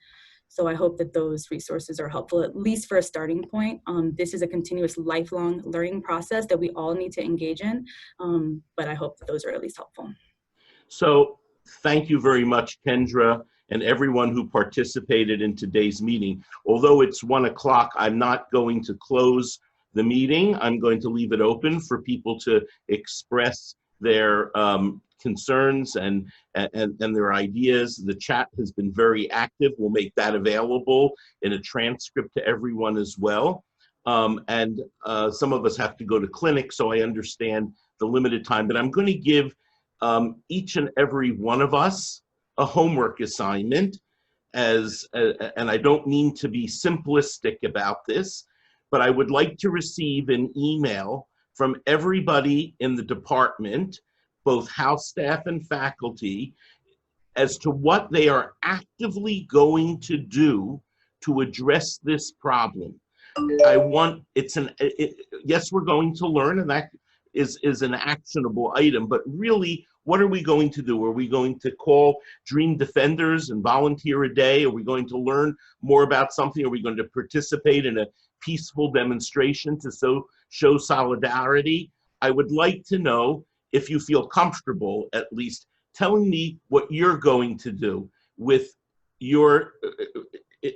So I hope that those resources are helpful, at least for a starting point. This is a continuous lifelong learning process that we all need to engage in, but I hope that those are at least helpful. So thank you very much, Kendra, and everyone who participated in today's meeting. Although it's 1 o'clock, I'm not going to close the meeting. I'm going to leave it open for people to express their concerns and their ideas. The chat has been very active. We'll make that available in a transcript to everyone as well. Some of us have to go to clinic, so I understand the limited time, but I'm going to give each and every one of us a homework assignment, and I don't mean to be simplistic about this, but I would like to receive an email from everybody in the department, both house staff and faculty, as to what they are actively going to do to address this problem. Yes, we're going to learn, and that is an actionable item, but really, what are we going to do? Are we going to call Dream Defenders and volunteer a day? Are we going to learn more about something? Are we going to participate in a peaceful demonstration to show solidarity? I would like to know, if you feel comfortable, at least telling me what you're going to do with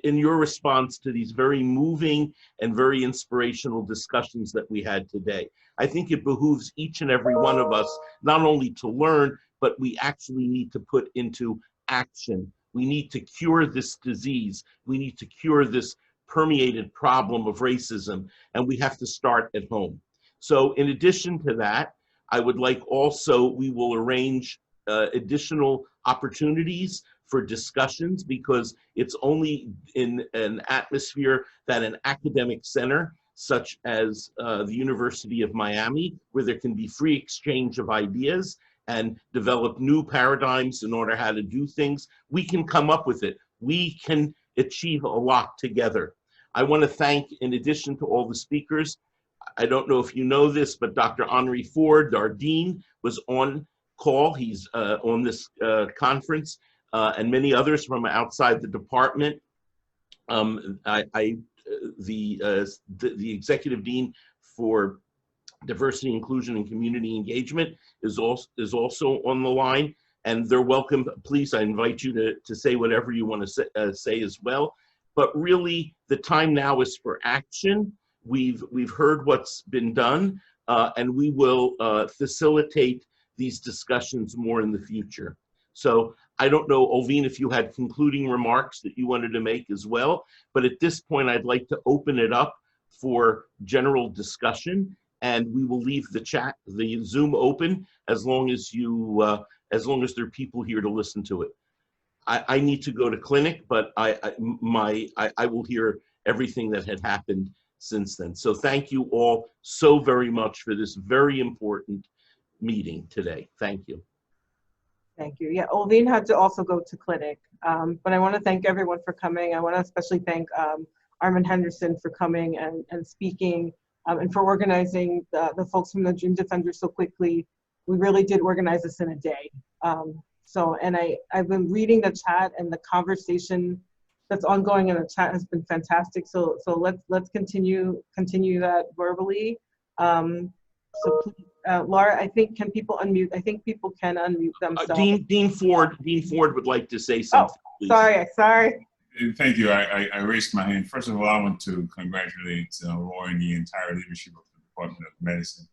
in your response to these very moving and very inspirational discussions that we had today. I think it behooves each and every one of us not only to learn, but we actually need to put into action. We need to cure this disease. We need to cure this permeated problem of racism, and we have to start at home. So in addition to that, I would like also, we will arrange additional opportunities for discussions, because it's only in an atmosphere that an academic center such as the University of Miami, where there can be free exchange of ideas and develop new paradigms in order how to do things, we can come up with it. We can achieve a lot together. I want to thank, in addition to all the speakers, I don't know if you know this, but Dr. Henry Ford, our dean, was on call. He's on this conference, and many others from outside the department. The executive dean for diversity, inclusion, and community engagement is also on the line, and they're welcome. Please, I invite you to say whatever you want to say as well. But really, the time now is for action. We've heard what's been done, and we will facilitate these discussions more in the future. So I don't know, Olveen, if you had concluding remarks that you wanted to make as well, but at this point, I'd like to open it up for general discussion, and we will leave the Zoom open as long as there are people here to listen to it. I need to go to clinic, but I will hear everything that had happened since then. So thank you all so very much for this very important meeting today. Thank you. Thank you. Yeah, Olveen had to also go to clinic, but I want to thank everyone for coming. I want to especially thank Armen Henderson for coming and speaking, and for organizing the folks from the Dream Defenders so quickly. We really did organize this in a day. I've been reading the chat, and the conversation that's ongoing in the chat has been fantastic. So let's continue that verbally. So please, Laura, I think, can people unmute? I think people can unmute themselves. Dean Ford would like to say something. Oh, sorry. Thank you. I raised my hand. First of all, I want to congratulate Roy and the entire leadership of the Department of Medicine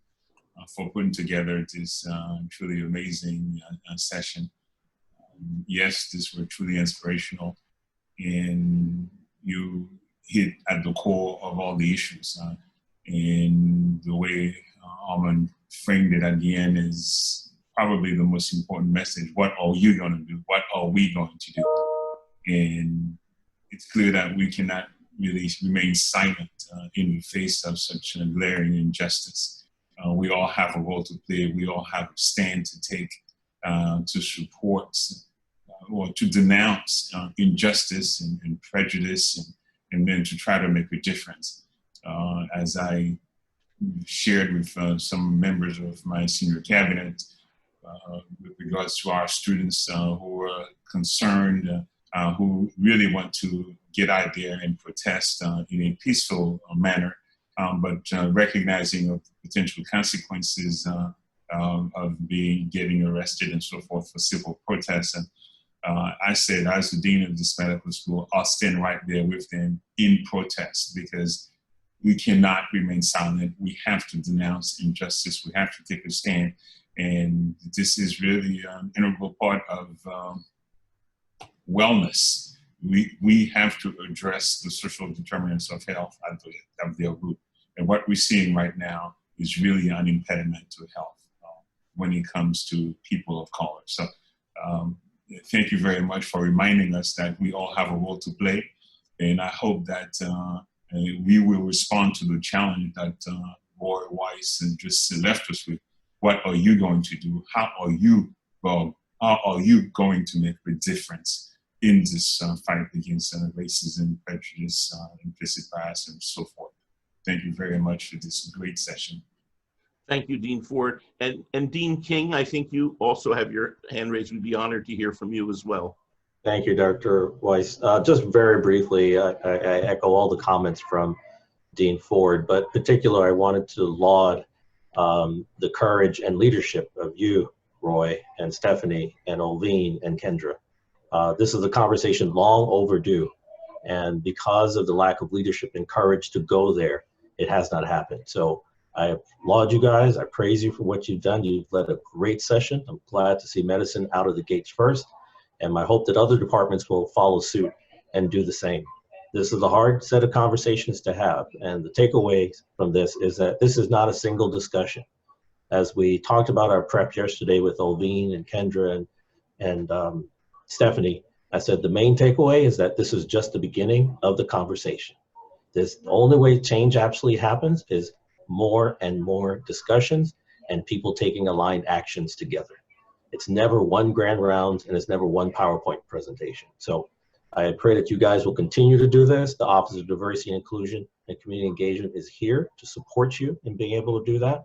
for putting together this truly amazing session. Yes, this was truly inspirational, and you hit at the core of all the issues. And the way Armen framed it at the end is probably the most important message. What are you going to do? What are we going to do? And it's clear that we cannot really remain silent in the face of such a glaring injustice. We all have a role to play. We all have a stand to take to support or to denounce injustice and prejudice, and then to try to make a difference. As I shared with some members of my senior cabinet with regards to our students who are concerned, who really want to get out there and protest in a peaceful manner, but recognizing of potential consequences of getting arrested and so forth for civil protests. And I said, as the dean of this medical school, I'll stand right there with them in protest, because we cannot remain silent. We have to denounce injustice. We have to take a stand. And this is really an integral part of wellness. We have to address the social determinants of health at their root. And what we're seeing right now is really an impediment to health when it comes to people of color. So thank you very much for reminding us that we all have a role to play. And I hope that we will respond to the challenge that Roy Weiss just left us with. What are you going to do? How are you going to make a difference in this fight against racism, prejudice, implicit bias, and so forth? Thank you very much for this great session. Thank you, Dean Ford. And Dean King, I think you also have your hand raised. We'd be honored to hear from you as well. Thank you, Dr. Weiss. Just very briefly, I echo all the comments from Dean Ford, but particularly I wanted to laud the courage and leadership of you, Roy, and Stefanie, and Olveen, and Kendra. This is a conversation long overdue, and because of the lack of leadership and courage to go there, it has not happened. So I applaud you guys. I praise you for what you've done. You've led a great session. I'm glad to see medicine out of the gates first, and my hope that other departments will follow suit and do the same. This is a hard set of conversations to have. And the takeaway from this is that this is not a single discussion. As we talked about our prep yesterday with Olveen and Kendra and Stefanie, I said the main takeaway is that this is just the beginning of the conversation. The only way change actually happens is more and more discussions and people taking aligned actions together. It's never one grand round and it's never one PowerPoint presentation. So I pray that you guys will continue to do this. The Office of Diversity and Inclusion and Community Engagement is here to support you in being able to do that.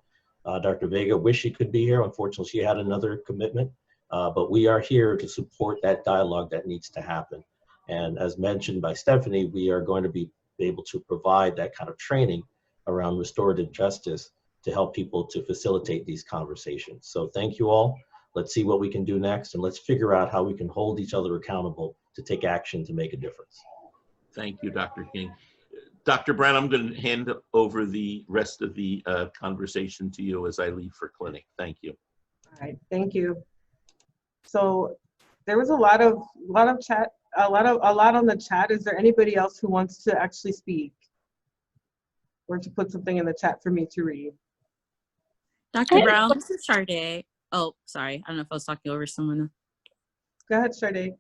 Dr. Vega wished she could be here. Unfortunately, she had another commitment, but we are here to support that dialogue that needs to happen. And as mentioned by Stefanie, we are going to be able to provide that kind of training around restorative justice to help people to facilitate these conversations. So thank you all. Let's see what we can do next, and let's figure out how we can hold each other accountable to take action to make a difference. Thank you, Dr. King. Dr. Brown, I'm going to hand over the rest of the conversation to you as I leave for clinic. Thank you. All right, thank you. So there was a lot of chat, a lot on the chat. Is there anybody else who wants to actually speak or to put something in the chat for me to read? Dr. Brown, this is Sade. Oh, sorry. I don't know if I was talking over someone. Go ahead, Sade.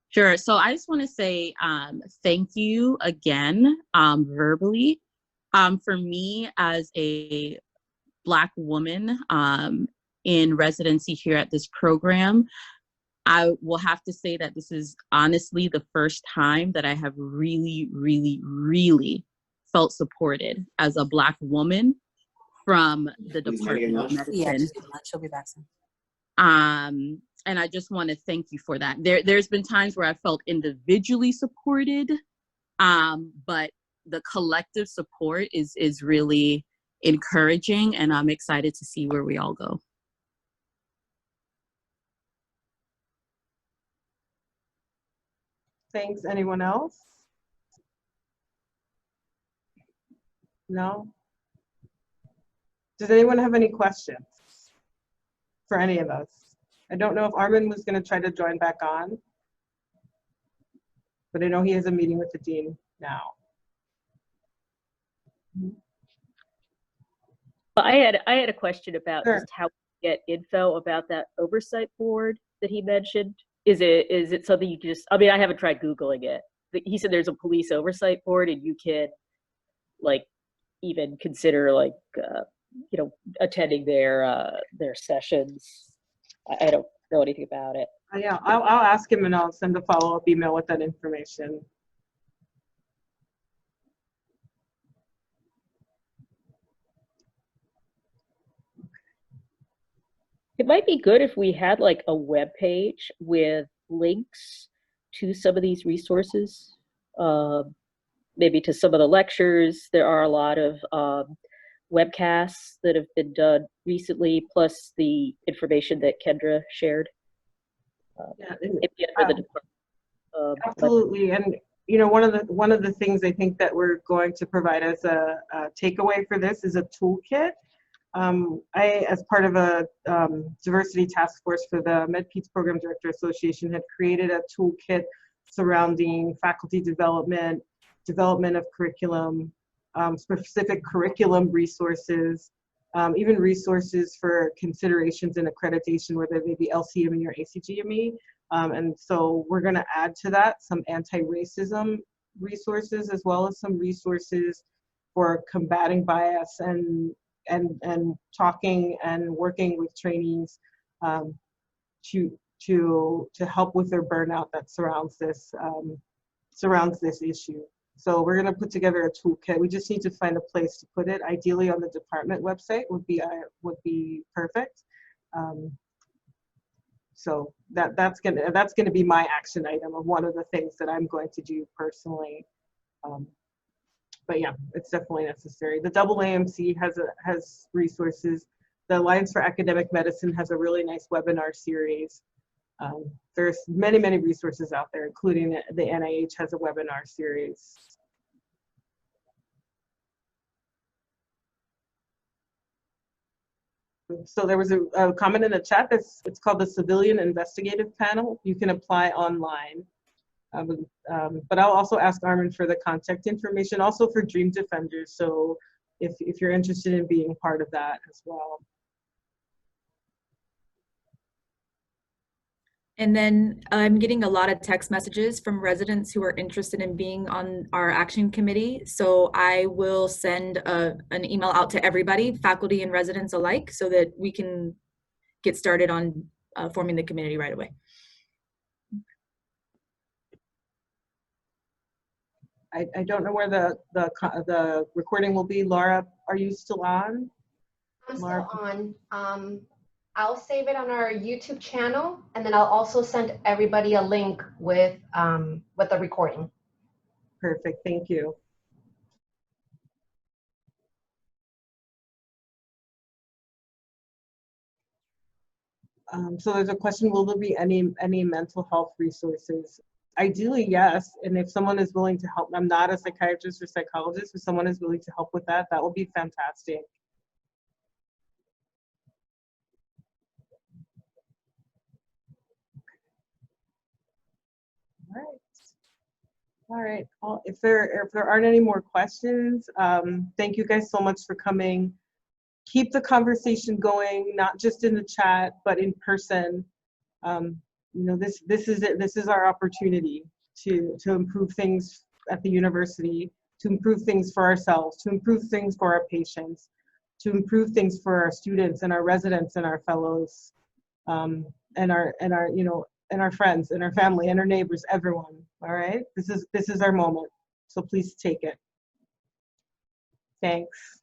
Sure. So I just want to say thank you again, verbally. For me as a Black woman in residency here at this program, I will have to say that this is honestly the first time that I have really, really, really felt supported as a Black woman from the Department of Medicine. Yeah, she'll be back soon. And I just want to thank you for that. There's been times where I felt individually supported, but the collective support is really encouraging, and I'm excited to see where we all go. Thanks. Anyone else? No? Does anyone have any questions for any of us? I don't know if Armen was going to try to join back on, but I know he has a meeting with the dean now. Well, I had a question about Sure. just how to get info about that oversight board that he mentioned. Is it something you can just, I mean, I haven't tried Googling it. But he said there's a police oversight board and you can like even consider like, you know, attending their sessions. I don't know anything about it. Yeah, I'll ask him and I'll send a follow-up email with that information. It might be good if we had like a web page with links to some of these resources, maybe to some of the lectures. There are a lot of webcasts that have been done recently, plus the information that Kendra shared. Yeah, absolutely. And you know, one of the things I think that we're going to provide as a takeaway for this is a toolkit. I, as part of a diversity task force for the Med-Peds Program Director Association, had created a toolkit surrounding faculty development of curriculum, specific curriculum resources, even resources for considerations in accreditation, whether they be LCME or ACGME. And so we're going to add to that some anti-racism resources, as well as some resources for combating bias and talking and working with trainees to help with their burnout that surrounds this issue. So we're going to put together a toolkit. We just need to find a place to put it. Ideally on the department website would be perfect. So that's gonna be my action item of one of the things that I'm going to do personally. But yeah, it's definitely necessary. The AAMC has resources. The Alliance for Academic Medicine has a really nice webinar series. There's many resources out there, including the NIH has a webinar series. So there was a comment in the chat it's called the Civilian Investigative Panel. You can apply online. But I'll also ask Armen for the contact information, also for Dream Defenders. So if you're interested in being part of that as well. And then I'm getting a lot of text messages from residents who are interested in being on our action committee. So I will send an email out to everybody, faculty and residents alike, so that we can get started on forming the community right away. I don't know where the recording will be. Laura, are you still on? I'm still on. I'll save it on our YouTube channel, and then I'll also send everybody a link with the recording. Perfect, thank you. So there's a question, will there be any mental health resources? Ideally, yes, and if someone is willing to help, I'm not a psychiatrist or psychologist, if someone is willing to help with that, that would be fantastic. All right. Well, if there aren't any more questions, thank you guys so much for coming. Keep the conversation going, not just in the chat, but in person. You know, this is it. This is our opportunity to improve things at the university, to improve things for ourselves, to improve things for our patients, to improve things for our students and our residents and our fellows, and our you know, and our friends and our family and our neighbors, everyone. All right, this is our moment, so please take it. Thanks.